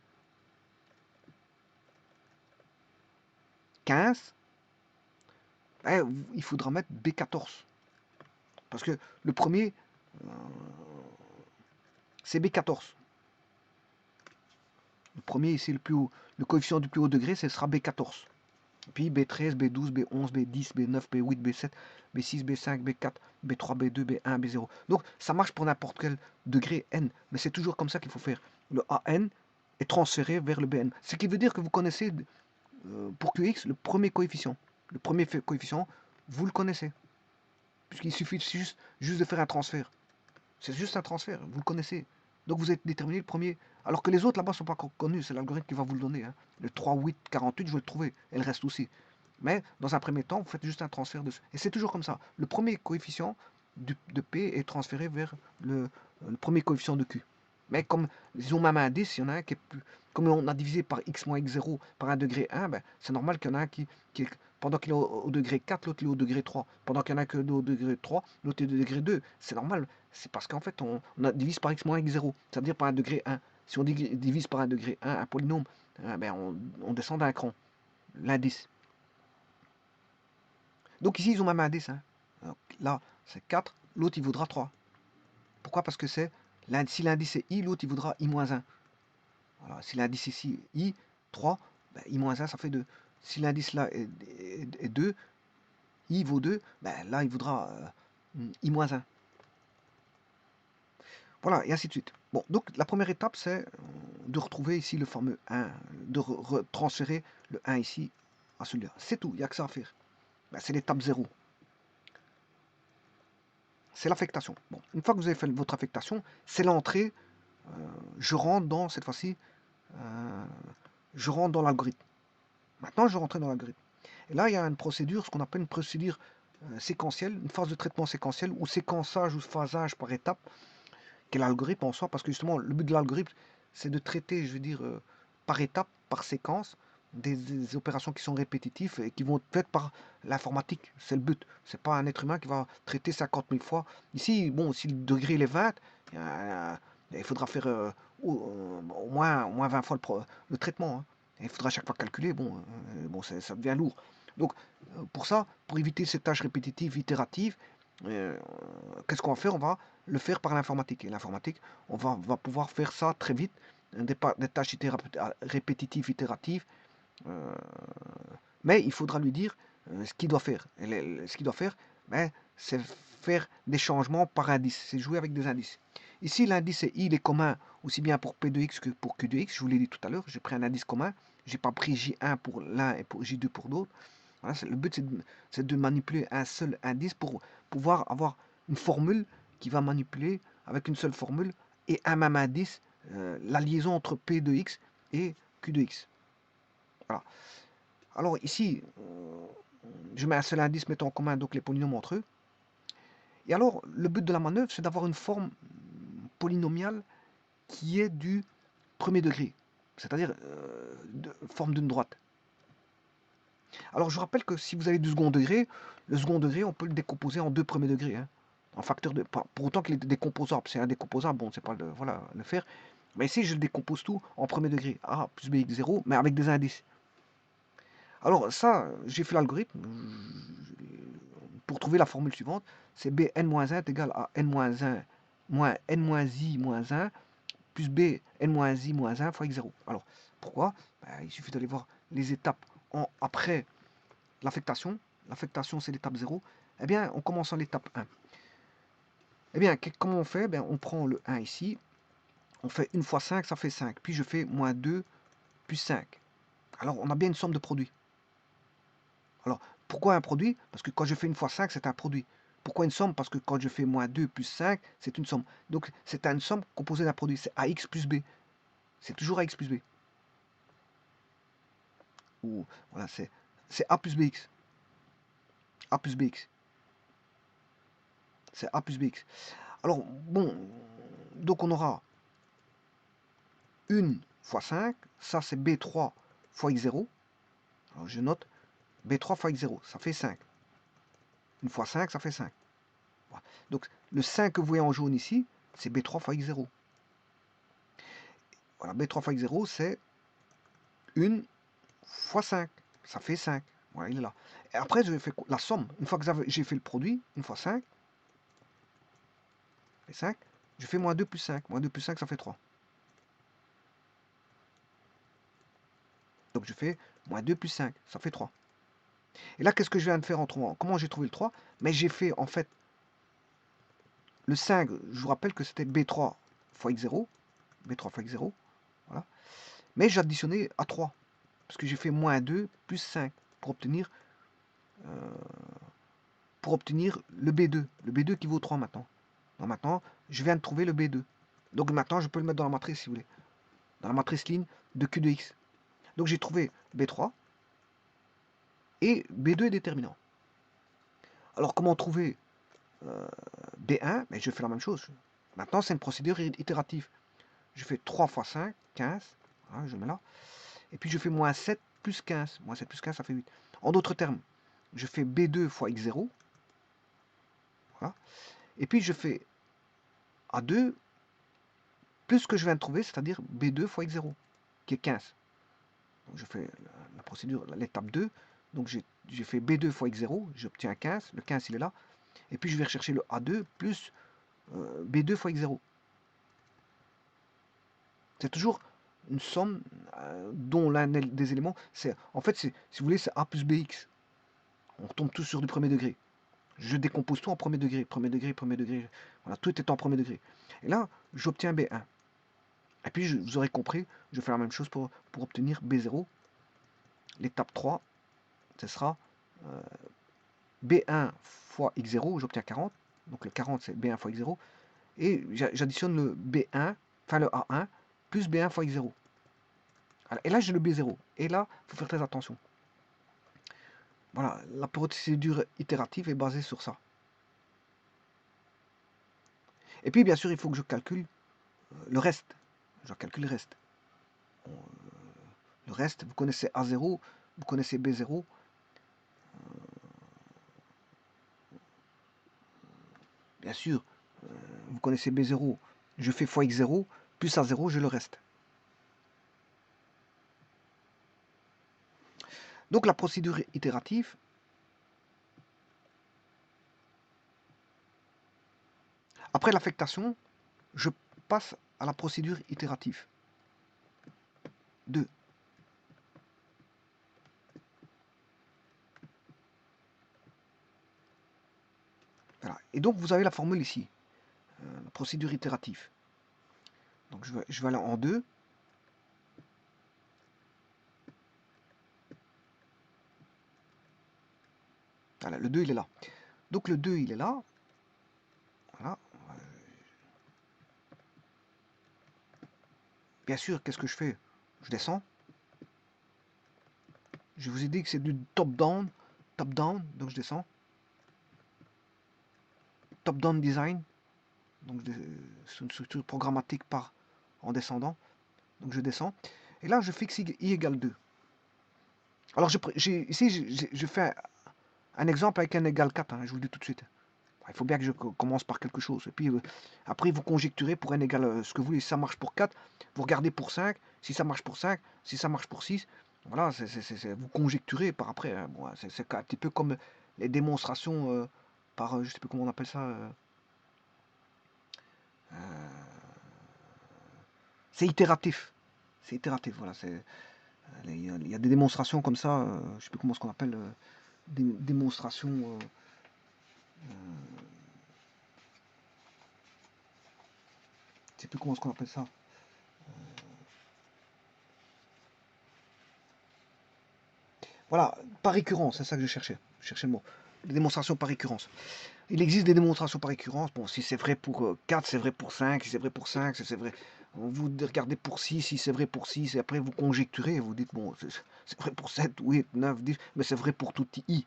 15, ben, il faudra mettre B14. Parce que le premier, c'est B14. Le premier ici, le coefficient du plus haut degré, ce sera B14. Puis B13, B12, B11, B10, B9, B8, B7, B6, B5, B4, B3, B2, B1, B0. Donc ça marche pour n'importe quel degré n, mais c'est toujours comme ça qu'il faut faire. Le AN est transféré vers le BN. Ce qui veut dire que vous connaissez, pour QX, le premier coefficient. Le premier coefficient, vous le connaissez. Puisqu'il suffit juste de faire un transfert. C'est juste un transfert, vous le connaissez. Donc vous êtes déterminé le premier. Alors que les autres là-bas ne sont pas encore connus, c'est l'algorithme qui va vous le donner. Hein. Le 3, 8, 48, je vais le trouver. Et le reste aussi. Mais dans un premier temps, vous faites juste un transfert dessus. Et c'est toujours comme ça. Le premier coefficient de P est transféré vers le premier coefficient de Q. Mais comme ils ont même un indice, il y en a un qui est plus. Comme on a divisé par x moins x0 par un degré 1, ben, c'est normal qu'il y en a un qui est. Pendant qu'il est au degré 4, l'autre est au degré 3. Pendant qu'il y en a que au degré 3, l'autre est au degré 2. C'est normal. C'est parce qu'en fait, on divise par x moins x0, c'est-à-dire par un degré 1. Si on divise par un degré 1 un polynôme, ben on descend d'un cran, l'indice. Donc ici, ils ont même un indice. Hein. Alors, là, c'est 4, l'autre, il vaudra 3. Pourquoi? Parce que c'est si l'indice est i, l'autre, il vaudra i-1. Voilà, si l'indice ici, i, 3, ben, i-1, ça fait 2. Si l'indice là est 2, i vaut 2, ben, là, il vaudra i-1. Voilà, et ainsi de suite. Bon, donc la première étape, c'est de retrouver ici le fameux 1, de transférer le 1 ici à celui-là. C'est tout, il n'y a que ça à faire. Ben, c'est l'étape 0. C'est l'affectation. Bon, une fois que vous avez fait votre affectation, c'est l'entrée. Je rentre dans, cette fois-ci, je rentre dans l'algorithme. Maintenant, je rentre dans l'algorithme. Et là, il y a une procédure, ce qu'on appelle une procédure séquentielle, une phase de traitement séquentielle, ou séquençage ou phasage par étape, qui est l'algorithme en soi, parce que justement, le but de l'algorithme, c'est de traiter, je veux dire, par étape, par séquence, des opérations qui sont répétitives et qui vont être faites par l'informatique. C'est le but. C'est pas un être humain qui va traiter 50 000 fois. Ici, bon, si le degré est 20, il faudra faire au moins 20 fois le traitement. Hein. Et il faudra à chaque fois calculer. Bon, ça devient lourd. Donc, pour ça, pour éviter ces tâches répétitives, itératives, qu'est-ce qu'on va faire? On va le faire par l'informatique. Et l'informatique, on va pouvoir faire ça très vite, des tâches répétitives, itératives. Mais il faudra lui dire ce qu'il doit faire. Et ce qu'il doit faire, ben, c'est faire des changements par indice. C'est jouer avec des indices. Ici, l'indice i, il est commun aussi bien pour P de x que pour Q de x. Je vous l'ai dit tout à l'heure, j'ai pris un indice commun. J'ai pas pris J1 pour l'un et pour J2 pour l'autre. Voilà, le but, c'est de manipuler un seul indice pour pouvoir avoir une formule qui va manipuler avec une seule formule et un même indice, la liaison entre P de x et Q de x. Voilà. Alors ici, je mets un seul indice mettant en commun donc les polynômes entre eux. Et alors, le but de la manœuvre, c'est d'avoir une forme polynomiale qui est du premier degré, c'est-à-dire forme d'une droite. Alors, je vous rappelle que si vous avez du second degré, le second degré, on peut le décomposer en deux premiers degrés, hein, en facteur de... Pour autant qu'il est décomposable, c'est indécomposable, bon, c'est pas voilà, le faire. Mais ici, je le décompose tout en premier degré, a plus bx 0, mais avec des indices. Alors ça, j'ai fait l'algorithme pour trouver la formule suivante, c'est bn-1 est égal à n-1 moins n-i-1 plus bn-i-1 fois x0. Alors, pourquoi? Il suffit d'aller voir les étapes après l'affectation. L'affectation, c'est l'étape 0. Eh bien, on commence en l'étape 1. Eh bien, comment on fait? On prend le 1 ici. On fait 1 fois 5, ça fait 5. Puis je fais moins 2 plus 5. Alors, on a bien une somme de produits. Alors, pourquoi un produit? Parce que quand je fais 1 fois 5, c'est un produit. Pourquoi une somme? Parce que quand je fais moins 2 plus 5, c'est une somme. Donc, c'est une somme composée d'un produit. C'est AX plus B. C'est toujours AX plus B. Ou, voilà, c'est A plus BX. A plus BX. C'est A plus BX. Alors, bon, donc on aura 1 fois 5. Ça, c'est B3 fois X0. Alors, je note B3 fois X0. Ça fait 5. 1 fois 5, ça fait 5. Voilà. Donc, le 5 que vous voyez en jaune ici, c'est B3 fois X0. Voilà, B3 fois X0, c'est 1 fois 5. Ça fait 5. Voilà, il est là. Et après, je fais la somme. Une fois que j'ai fait le produit, 1 fois 5, ça fait 5. Je fais moins 2 plus 5. Moins 2 plus 5, ça fait 3. Donc je fais moins 2 plus 5, ça fait 3. Et là, qu'est-ce que je viens de faire en trouvant? Comment j'ai trouvé le 3? Mais j'ai fait en fait le 5, je vous rappelle que c'était B3 fois X0. B3 fois X0. Voilà. Mais j'ai additionné à 3. Parce que j'ai fait moins 2 plus 5 pour obtenir le B2. Le B2 qui vaut 3 maintenant. Donc maintenant, je viens de trouver le B2. Donc maintenant, je peux le mettre dans la matrice si vous voulez. Dans la matrice ligne de Q de X. Donc j'ai trouvé B3 et B2 est déterminant. Alors comment trouver B1? Mais je fais la même chose. Maintenant, c'est une procédure itérative. Je fais 3 fois 5, 15. Voilà, je mets là. Et puis je fais moins 7 plus 15. Moins 7 plus 15, ça fait 8. En d'autres termes, je fais B2 fois X0. Voilà. Et puis je fais A2 plus ce que je viens de trouver, c'est-à-dire B2 fois X0, qui est 15. Donc je fais la procédure, l'étape 2. Donc j'ai fait B2 fois X0, j'obtiens 15. Le 15, il est là. Et puis je vais rechercher le A2 plus B2 fois X0. C'est toujours une somme dont l'un des éléments, c'est en fait, si vous voulez, c'est A plus BX. On tombe tous sur du premier degré. Je décompose tout en premier degré, premier degré, premier degré. Voilà, tout est en premier degré. Et là, j'obtiens B1. Et puis, vous aurez compris, je fais la même chose pour obtenir B0. L'étape 3, ce sera B1 fois X0, j'obtiens 40. Donc le 40, c'est B1 fois X0. Et j'additionne le B1, enfin le A1, plus B1 fois X0. Et là, j'ai le B0. Et là, il faut faire très attention. Voilà, la procédure itérative est basée sur ça. Et puis, bien sûr, il faut que je calcule le reste. Je calcule le reste. Le reste, vous connaissez A0, vous connaissez B0. Bien sûr, vous connaissez B0. Je fais fois X0, plus A0, j'ai le reste. Donc, la procédure itérative, après l'affectation, je passe à la procédure itérative. 2. Voilà. Et donc, vous avez la formule ici, procédure itérative. Donc je vais aller en 2. Voilà, le 2 il est là. Donc le 2 il est là. Voilà. Bien sûr, qu'est-ce que je fais? Je descends. Je vous ai dit que c'est du top-down. Top-down, donc je descends. Top-down design. Donc c'est une structure programmatique par en descendant. Donc je descends. Et là, je fixe i égale 2. Alors ici, je fais un exemple avec n égale 4. Hein, je vous le dis tout de suite. Il faut bien que je commence par quelque chose. Et puis après, vous conjecturez pour n égale ce que vous voulez. Si ça marche pour 4, vous regardez pour 5. Si ça marche pour 5, si ça marche pour 6. Voilà, vous conjecturez par après. Hein. Bon, c'est un petit peu comme les démonstrations par, je sais plus comment on appelle ça. C'est itératif. C'est itératif, voilà. Il y a des démonstrations comme ça. Je sais plus comment ce qu'on appelle des démonstrations. Je sais plus comment ce qu'on appelle ça. Voilà, par récurrence, c'est ça que je cherchais. Je cherchais le mot. Des démonstrations par récurrence. Il existe des démonstrations par récurrence. Bon, si c'est vrai pour 4, c'est vrai pour 5. Si c'est vrai pour 5, c'est vrai. Vous regardez pour 6, si c'est vrai pour 6. Et après, vous conjecturez. Vous dites, bon, c'est vrai pour 7, 8, 9, 10. Mais c'est vrai pour tout i.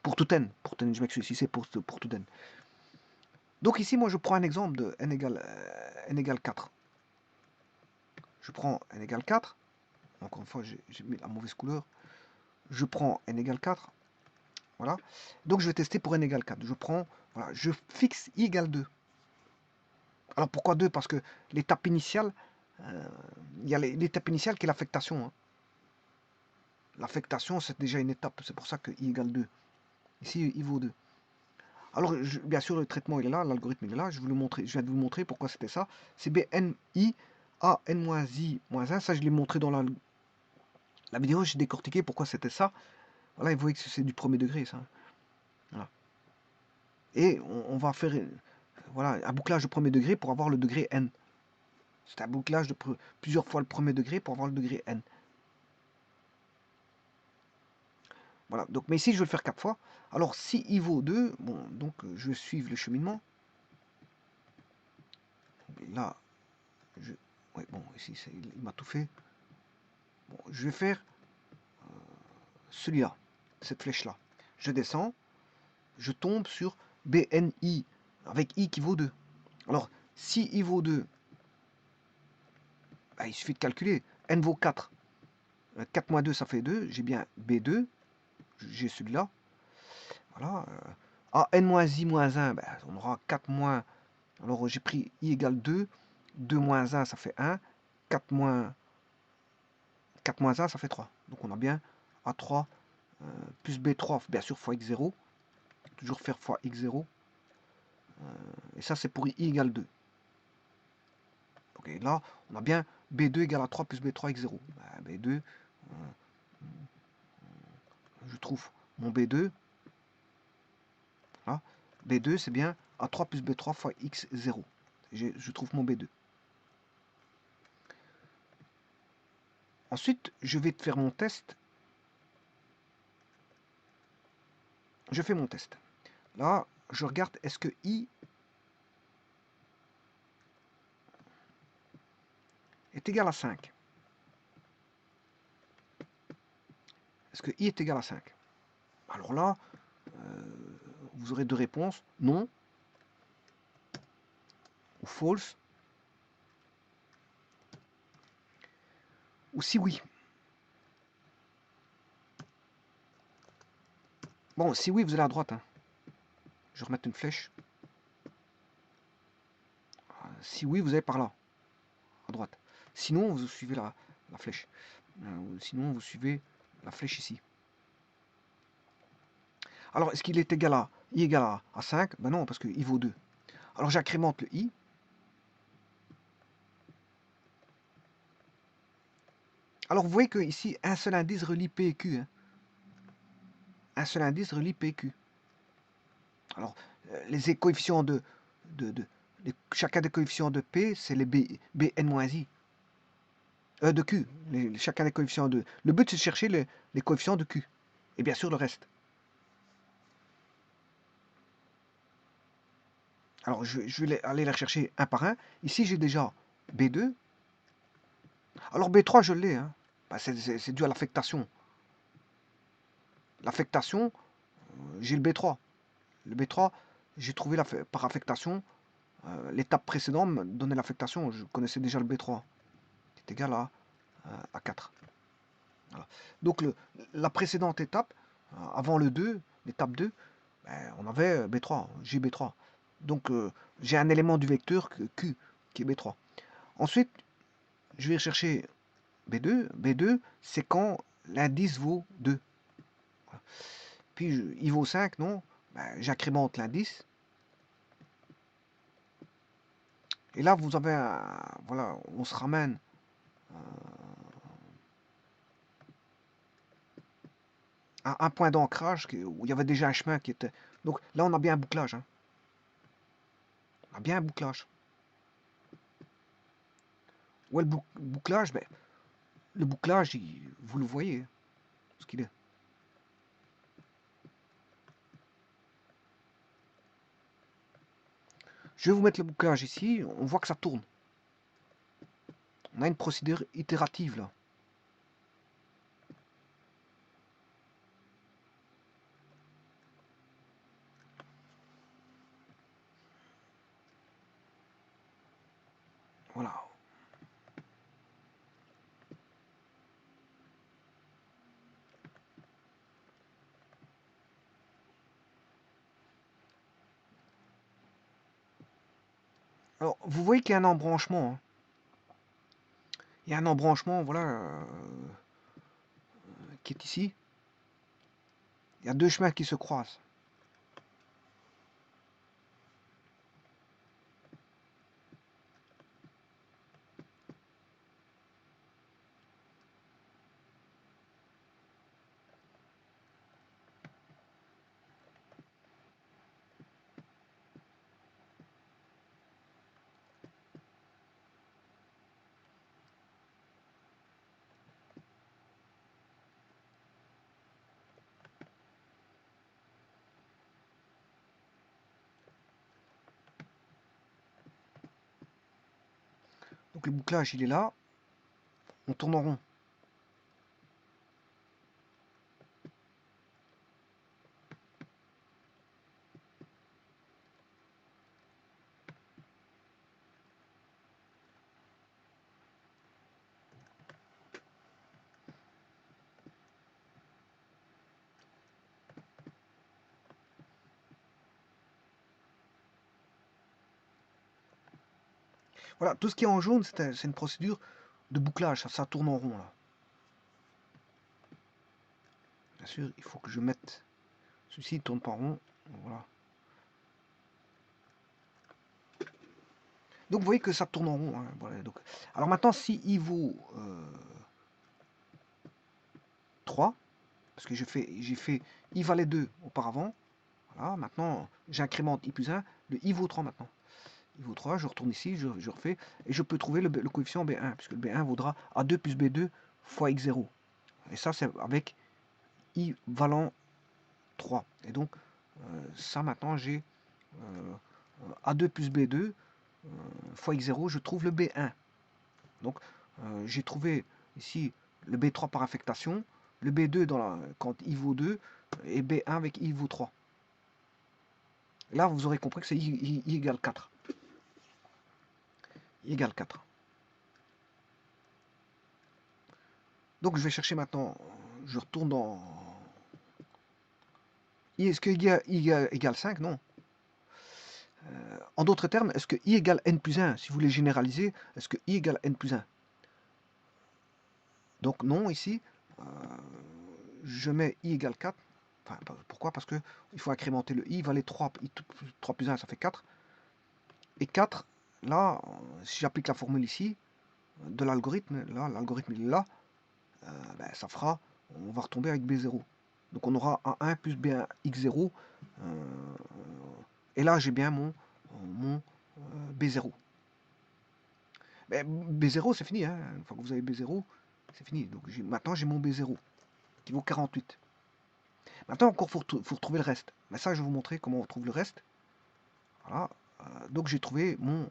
Pour tout n. Pour tout n, je m'excuse. Si c'est pour tout n. Donc ici, moi, je prends un exemple de n égale 4. Je prends n égale 4. Encore une fois, j'ai mis la mauvaise couleur. Je prends n égale 4. Voilà. Donc je vais tester pour n égale 4. Je prends, voilà, je fixe i égale 2. Alors pourquoi 2? Parce que l'étape initiale, il y a l'étape initiale qui est l'affectation. Hein. L'affectation, c'est déjà une étape. C'est pour ça que i égale 2. Ici, i vaut 2. Alors, bien sûr, le traitement il est là, l'algorithme il est là. Je viens de vous montrer pourquoi c'était ça. C'est BNI A N-I -1. Ça, je l'ai montré dans la vidéo. J'ai décortiqué pourquoi c'était ça. Voilà, vous voyez que c'est du premier degré, ça. Voilà. Et on va faire voilà, un bouclage de premier degré pour avoir le degré n. C'est un bouclage de plusieurs fois le premier degré pour avoir le degré n. Voilà, donc, mais ici je vais le faire 4 fois. Alors si i vaut 2, bon, donc je vais suivre le cheminement. Là, ouais, bon, ici il m'a tout fait. Bon, je vais faire celui-là, cette flèche-là. Je descends, je tombe sur BNI, avec i qui vaut 2. Alors, si i vaut 2, bah, il suffit de calculer. N vaut 4. 4 moins 2, ça fait 2. J'ai bien B2. J'ai celui-là. Voilà. n-i-1, ben, on aura 4 moins. Alors j'ai pris i égale 2. 2 moins 1, ça fait 1. 4 moins 1, ça fait 3. Donc on a bien A3 plus B3, bien sûr, fois x0. Toujours faire fois x0. Et ça, c'est pour i égale 2. Ok, là, on a bien B2 égale à 3 plus B3 x0. Ben, B2, je trouve mon B2. Là, B2, c'est bien A3 plus B3 fois x0. Je trouve mon B2. Ensuite, je vais faire mon test. Je fais mon test. Là, je regarde, est-ce que I est égal à 5? Est-ce que I est égal à 5? Alors là, vous aurez deux réponses, non ou false, ou si oui. Bon, si oui, vous allez à droite. Hein. Je vais remettre une flèche. Si oui, vous allez par là, à droite. Sinon, vous suivez la flèche. Sinon, vous suivez la flèche ici. Alors, est-ce qu'il est égal à I égale à 5? Ben non, parce que I vaut 2. Alors, j'incrémente le I. Alors, vous voyez que ici, un seul indice relie P et Q. Hein. Un seul indice relie P et Q. Alors, les coefficients chacun des coefficients de P, c'est les Bn-I. De Q. Chacun des coefficients de... Le but, c'est de chercher les coefficients de Q. Et bien sûr, le reste. Alors, je vais aller les rechercher un par un. Ici, j'ai déjà B2. Alors, B3, je l'ai. Hein. Bah, c'est dû à l'affectation. L'affectation, j'ai le B3. Le B3, j'ai trouvé par affectation. L'étape précédente me donnait l'affectation. Je connaissais déjà le B3, qui est égal à 4. Voilà. Donc, la précédente étape, avant le 2, l'étape 2, ben, on avait B3, j'ai B3. Donc, j'ai un élément du vecteur Q, qui est B3. Ensuite, je vais chercher B2. B2, c'est quand l'indice vaut 2. Voilà. Puis, il vaut 5, non? Ben, j'incrémente l'indice. Et là, vous avez voilà, on se ramène à un point d'ancrage où il y avait déjà un chemin qui était... Donc là, on a bien un bouclage. Hein. On a bien un bouclage. Où est le bouclage? Ben, le bouclage, vous le voyez, ce qu'il est. Je vais vous mettre le bouclage ici. On voit que ça tourne. On a une procédure itérative là. Voilà. Alors, vous voyez qu'il y a un embranchement. Hein. Il y a un embranchement, voilà, qui est ici. Il y a deux chemins qui se croisent. Donc le bouclage, il est là. On tourne en rond. Voilà, tout ce qui est en jaune, c'est une procédure de bouclage. Ça tourne en rond là. Bien sûr, il faut que je mette... Ceci ne tourne pas en rond. Voilà. Donc vous voyez que ça tourne en rond. Hein, voilà, donc. Alors maintenant, si I vaut 3, parce que j'ai fait I valait 2 auparavant, voilà, maintenant j'incrémente I plus 1, le I vaut 3 maintenant. I vaut 3, je retourne ici, je refais, et je peux trouver le coefficient B1, puisque le B1 vaudra A2 plus B2 fois X0. Et ça, c'est avec I valant 3. Et donc, ça maintenant, j'ai A2 plus B2 fois X0, je trouve le B1. Donc, j'ai trouvé ici le B3 par affectation, le B2 quand I vaut 2, et B1 avec I vaut 3. Là, vous aurez compris que c'est I égale 4. I égale 4. Donc, je vais chercher maintenant, je retourne dans... Est-ce que I égale 5? Non. En d'autres termes, est-ce que I égale N plus 1? Si vous voulez généraliser, est-ce que I égale N plus 1? Donc non, ici, je mets I égale 4. Enfin, pourquoi? Parce qu'il faut incrémenter le I, valait 3. 3 plus 1, ça fait 4. Et 4, là, si j'applique la formule ici, de l'algorithme, là, l'algorithme il est là, ben, ça fera, on va retomber avec B0. Donc on aura A1 plus B1 X0. Et là, j'ai bien mon B0. Mais B0, c'est fini. Hein. Une fois que vous avez B0, c'est fini. Donc maintenant, j'ai mon B0 qui vaut 48. Maintenant, encore, il faut retrouver le reste. Mais ça, je vais vous montrer comment on trouve le reste. Voilà. Donc, j'ai trouvé mon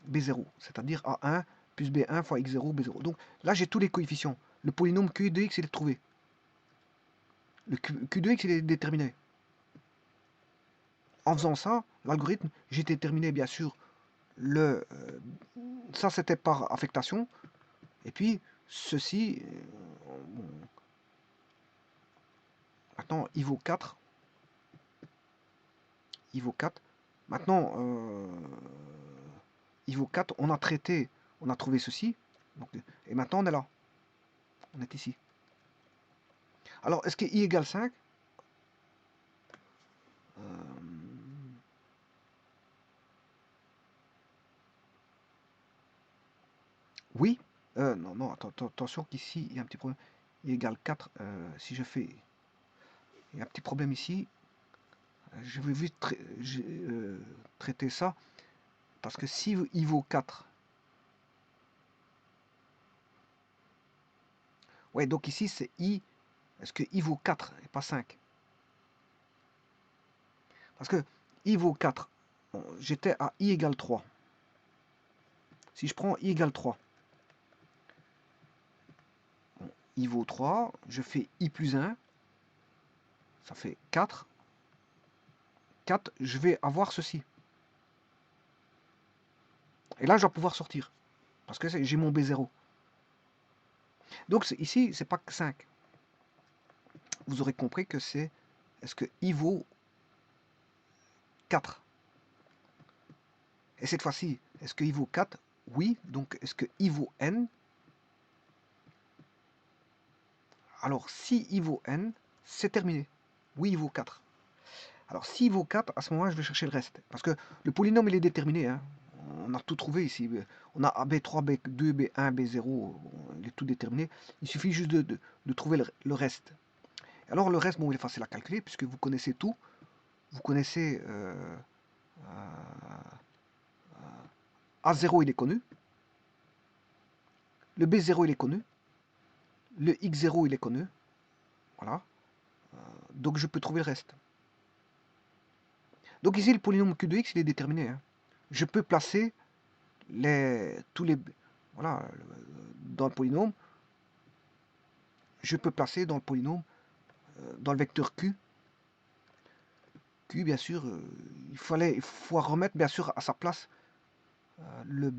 B0, c'est-à-dire A1 plus B1 fois X0, B0. Donc, là, j'ai tous les coefficients. Le polynôme Q de X, il est trouvé. Le Q de X, il est déterminé. En faisant ça, l'algorithme, j'ai déterminé, bien sûr, ça, c'était par affectation. Et puis, ceci, maintenant, il vaut 4. Il vaut 4. Maintenant, il vaut 4. On a traité, on a trouvé ceci. Donc, et maintenant, on est là. On est ici. Alors, est-ce que I égale 5? Oui. Non, non, attention qu'ici, il y a un petit problème. I égale 4. Si je fais... Il y a un petit problème ici. Je vais vite traiter ça. Parce que si I vaut 4... Ouais, donc ici, c'est I. Est-ce que I vaut 4 et pas 5? Parce que I vaut 4. Bon, j'étais à I égale 3. Si je prends I égale 3, bon, I vaut 3, je fais I plus 1, ça fait 4. 4, je vais avoir ceci. Et là, je dois pouvoir sortir. Parce que j'ai mon B0. Donc ici, c'est pas que 5. Vous aurez compris que c'est... Est-ce que I vaut 4? Et cette fois-ci, est-ce que I vaut 4? Oui. Donc, est-ce que I vaut N? Alors, si I vaut N, c'est terminé. Oui, I vaut 4. Alors, s'il vaut 4, à ce moment-là, je vais chercher le reste. Parce que le polynôme, il est déterminé. Hein. On a tout trouvé ici. On a AB3, B2, B1, B0. Il est tout déterminé. Il suffit juste de trouver le reste. Alors, le reste, bon, il est facile à calculer puisque vous connaissez tout. Vous connaissez... A0, il est connu. Le B0, il est connu. Le X0, il est connu. Voilà. Donc, je peux trouver le reste. Donc, ici, le polynôme Q de X, il est déterminé. Hein. Je peux placer tous les... Voilà, dans le polynôme. Je peux placer dans le polynôme, dans le vecteur Q. Q, bien sûr, il faut remettre, bien sûr, à sa place le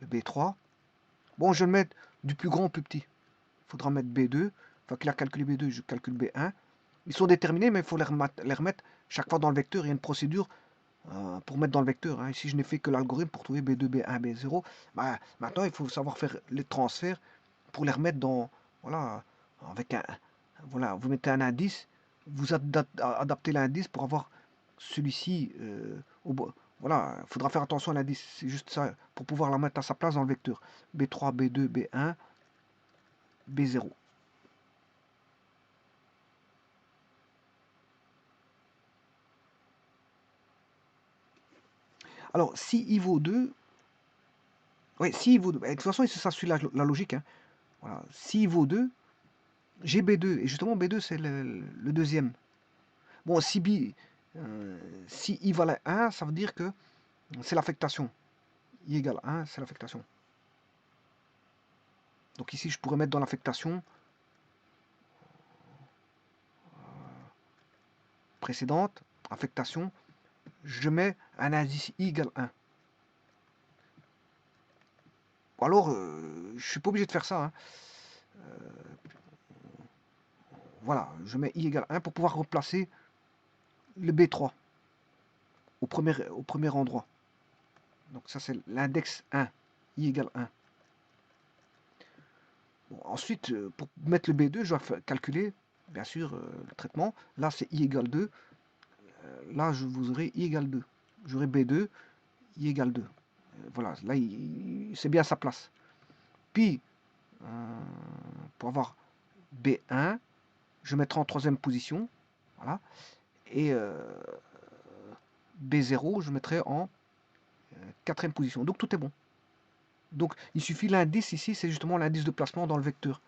B3. Bon, je vais le mettre du plus grand au plus petit. Il faudra mettre B2. Enfin, qu'il a calculé B2, je calcule B1. Ils sont déterminés, mais il faut les remettre chaque fois dans le vecteur. Il y a une procédure pour mettre dans le vecteur. Hein. Ici, je n'ai fait que l'algorithme pour trouver B2, B1, B0. Bah, maintenant, il faut savoir faire les transferts pour les remettre dans... Voilà, avec un... Voilà, vous mettez un indice, vous adaptez l'indice pour avoir celui-ci voilà, il faudra faire attention à l'indice, c'est juste ça, pour pouvoir la mettre à sa place dans le vecteur. B3, B2, B1, B0. Alors, si I vaut 2, oui, si I vaut 2, de toute façon, ça suit la logique. Hein. Voilà. Si I vaut 2, j'ai B2, et justement, B2, c'est le deuxième. Bon, si I valait 1, ça veut dire que c'est l'affectation. I égale 1, c'est l'affectation. Donc ici, je pourrais mettre dans l'affectation précédente, affectation, je mets un indice I égale 1. Ou alors, je suis pas obligé de faire ça. Hein. Voilà, je mets I égale 1 pour pouvoir replacer le B3 au premier endroit. Donc ça, c'est l'index 1, I égale 1. Bon, ensuite, pour mettre le B2, je dois calculer, bien sûr, le traitement. Là, c'est I égale 2. Là, vous aurez I égale 2. J'aurai B2, I égale 2. Voilà, là, c'est bien à sa place. Puis, pour avoir B1, je mettrai en troisième position. Voilà. Et B0, je mettrai en quatrième position. Donc tout est bon. Donc il suffit l'indice ici, c'est justement l'indice de placement dans le vecteur.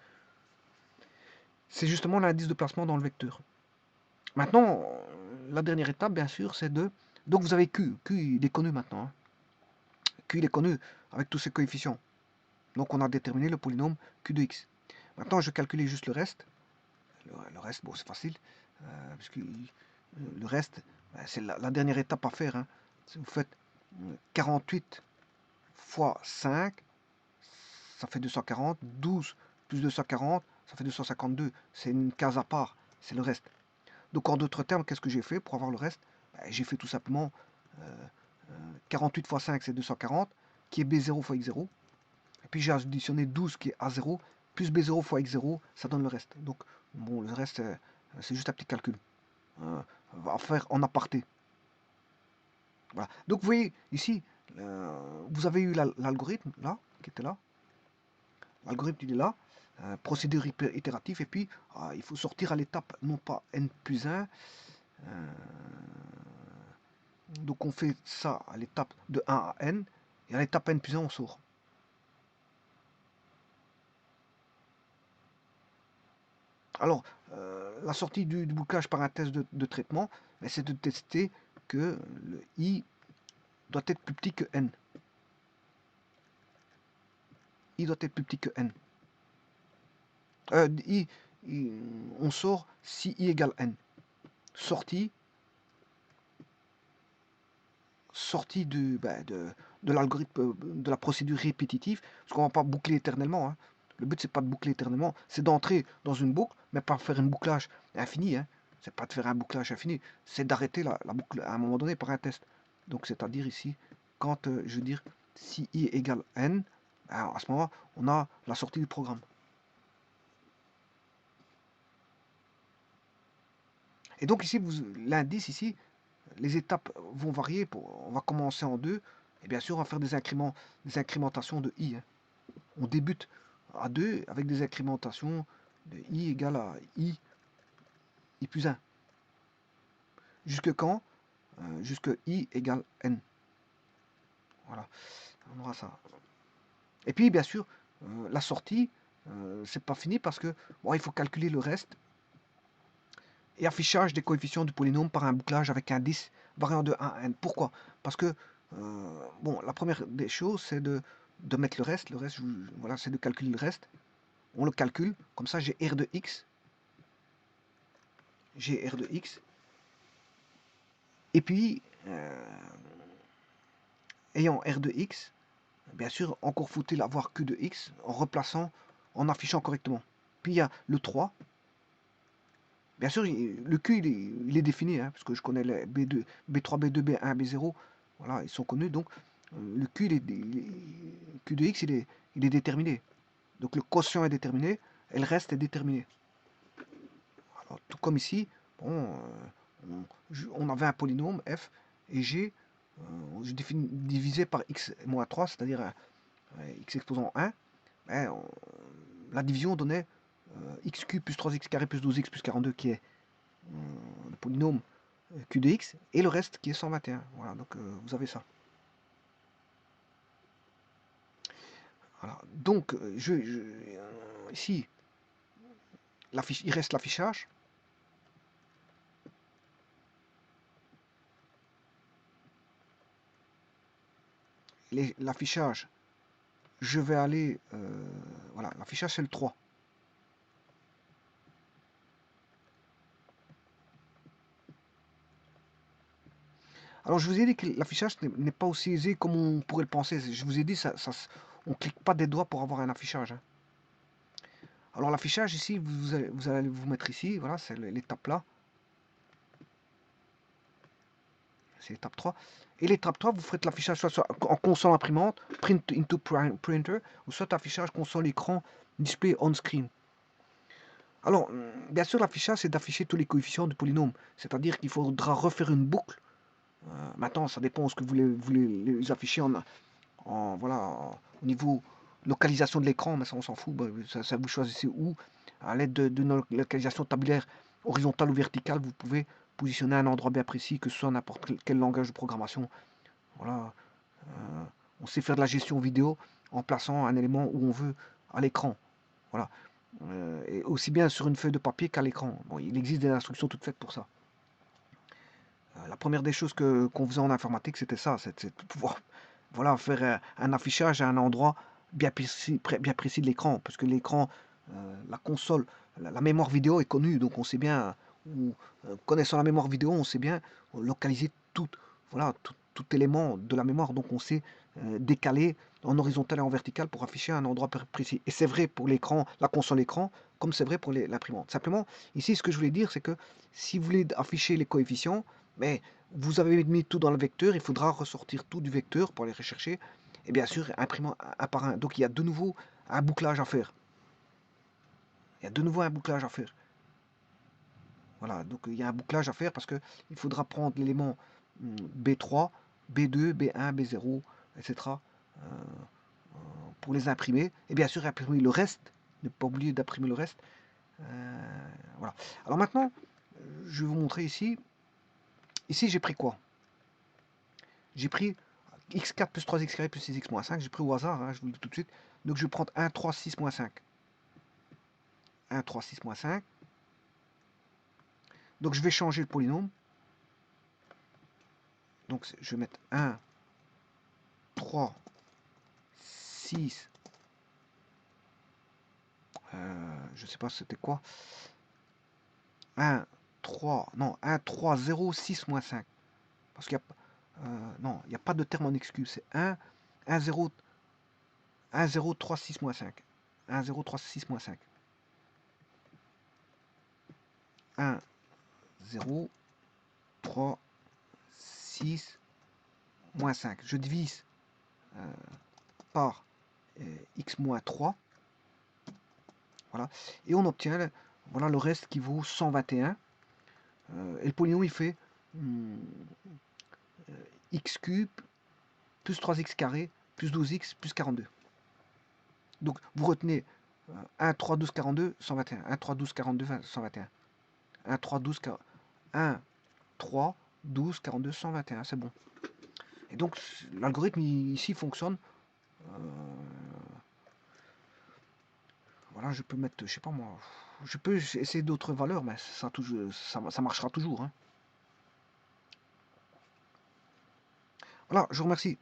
C'est justement l'indice de placement dans le vecteur. Maintenant, la dernière étape, bien sûr, c'est de... Donc vous avez Q. Q, il est connu maintenant. Hein. Q, il est connu avec tous ses coefficients. Donc on a déterminé le polynôme Q de x. Maintenant, je vais calculer juste le reste. Le reste, bon, c'est facile. Parce que le reste, c'est la dernière étape à faire. Hein. Si vous faites 48 fois 5, ça fait 240. 12 plus 240, ça fait 252. C'est une case à part. C'est le reste. Donc en d'autres termes, qu'est-ce que j'ai fait pour avoir le reste? J'ai fait tout simplement 48 fois 5, c'est 240, qui est B0 fois X0. Et puis j'ai additionné 12 qui est A0, plus B0 fois X0, ça donne le reste. Donc bon, le reste, c'est juste un petit calcul. À faire en aparté. Voilà. Donc vous voyez, ici, vous avez eu l'algorithme, là, qui était là. L'algorithme, il est là. Procédure itérative. Et puis, il faut sortir à l'étape, non pas n plus 1. Donc on fait ça à l'étape de 1 à n. Et à l'étape n plus 1, on sort. Alors, la sortie du bouclage par un test de traitement, c'est de tester que le i doit être plus petit que n. I doit être plus petit que n. On sort si i égale n. Sortie de l'algorithme, de la procédure répétitive, parce qu'on ne va pas boucler éternellement. Hein. Le but, c'est pas de boucler éternellement, c'est d'entrer dans une boucle, mais pas faire un bouclage infini. Hein. C'est pas de faire un bouclage infini, c'est d'arrêter la boucle à un moment donné par un test. Donc, c'est-à-dire ici, quand je veux dire si i égale n, à ce moment-là, on a la sortie du programme. Et donc ici, l'indice ici, les étapes vont varier. On va commencer en 2. Et bien sûr, on va faire des incrémentations de i. Hein. On débute à 2 avec des incrémentations de i égale à i plus 1. Jusque quand? Jusque i égale n. Voilà, on aura ça. Et puis, bien sûr, la sortie, c'est pas fini parce que bon, il faut calculer le reste. Et affichage des coefficients du polynôme par un bouclage avec un 10 variant de 1 à n. Pourquoi? Parce que, bon, la première des choses, c'est de mettre le reste. Le reste, voilà, c'est de calculer le reste. On le calcule. Comme ça, j'ai R de x. J'ai R de x. Et puis, ayant R de x, bien sûr, encore faut-il avoir Q de x en replaçant, en affichant correctement. Puis il y a le 3. Bien sûr, le Q, il est défini, hein, parce que je connais les B2, B3, B2, B1, B0. Voilà, ils sont connus. Donc, le Q, Q de x, il est déterminé. Donc, le quotient est déterminé et le reste est déterminé. Alors, tout comme ici, bon, on avait un polynôme f et g, je divisé par x moins 3, c'est-à-dire x exposant 1. Ben, la division donnait xq plus 3x carré plus 12x plus 42 qui est le polynôme q de x et le reste qui est 121. Voilà, donc vous avez ça. Voilà, donc ici, il reste l'affichage. L'affichage, je vais aller, voilà, l'affichage c'est le 3. Alors je vous ai dit que l'affichage n'est pas aussi aisé comme on pourrait le penser. Je vous ai dit, on ne clique pas des doigts pour avoir un affichage. Hein. Alors l'affichage ici, vous allez vous mettre ici, voilà, c'est l'étape là. C'est l'étape 3. Et l'étape 3, vous faites l'affichage soit en console imprimante, print into printer, ou soit affichage console écran, display on screen. Alors, bien sûr, l'affichage, c'est d'afficher tous les coefficients du polynôme. C'est-à-dire qu'il faudra refaire une boucle. Maintenant, ça dépend de ce que vous voulez les afficher au niveau localisation de l'écran, mais ça, on s'en fout. Ça, vous choisissez où. À l'aide d'une localisation tabulaire horizontale ou verticale, vous pouvez positionner à un endroit bien précis, que ce soit n'importe quel langage de programmation. Voilà. On sait faire de la gestion vidéo en plaçant un élément où on veut à l'écran. Voilà. Et aussi bien sur une feuille de papier qu'à l'écran. Bon, il existe des instructions toutes faites pour ça. La première des choses qu'on faisait en informatique, c'était ça, c'est de pouvoir voilà, faire un affichage à un endroit bien précis de l'écran, parce que l'écran, la console, la mémoire vidéo est connue, donc on sait bien, connaissant la mémoire vidéo, on sait bien localiser voilà, tout élément de la mémoire, donc on sait décaler en horizontal et en vertical pour afficher un endroit précis. Et c'est vrai pour l'écran, la console écran, comme c'est vrai pour l'imprimante. Simplement, ici, ce que je voulais dire, c'est que si vous voulez afficher les coefficients, mais vous avez mis tout dans le vecteur, il faudra ressortir tout du vecteur pour aller rechercher, et bien sûr, imprimant un par un. Donc il y a de nouveau un bouclage à faire. Il y a de nouveau un bouclage à faire. Voilà, donc il y a un bouclage à faire parce que il faudra prendre l'élément B3, B2, B1, B0, etc. Pour les imprimer. Et bien sûr, imprimer le reste. Ne pas oublier d'imprimer le reste. Voilà. Alors maintenant, je vais vous montrer ici. Ici, j'ai pris quoi? J'ai pris x4 plus 3x carré plus 6x moins 5. J'ai pris au hasard, hein, je vous le dis tout de suite. Donc je vais prendre 1, 3, 6 moins 5. 1, 3, 6 moins 5. Donc je vais changer le polynôme. Donc je vais mettre 1, 3, 6. Je sais pas c'était quoi. 1, 3, non, 1, 3, 0, 6 moins 5. Parce qu'il y a, non, il n'y a pas de terme en excuse. C'est 1, 1, 0, 1, 0, 3, 6 moins 5. 1, 0, 3, 6 moins 5. 1, 0, 3, 6, moins 5. Je divise par x moins 3. Voilà. Et on obtient voilà, le reste qui vaut 121. Et le polynôme, il fait x cube plus 3x carré plus 12x plus 42. Donc vous retenez 1, 3, 12, 42, 121. 1, 3, 12, 42, 121. 1, 3, 12, 1, 3, 12, 42, 121. C'est bon. Et donc l'algorithme ici fonctionne. Voilà, je peux mettre, je sais pas moi, je peux essayer d'autres valeurs, mais ça marchera toujours. Hein. Voilà, je vous remercie.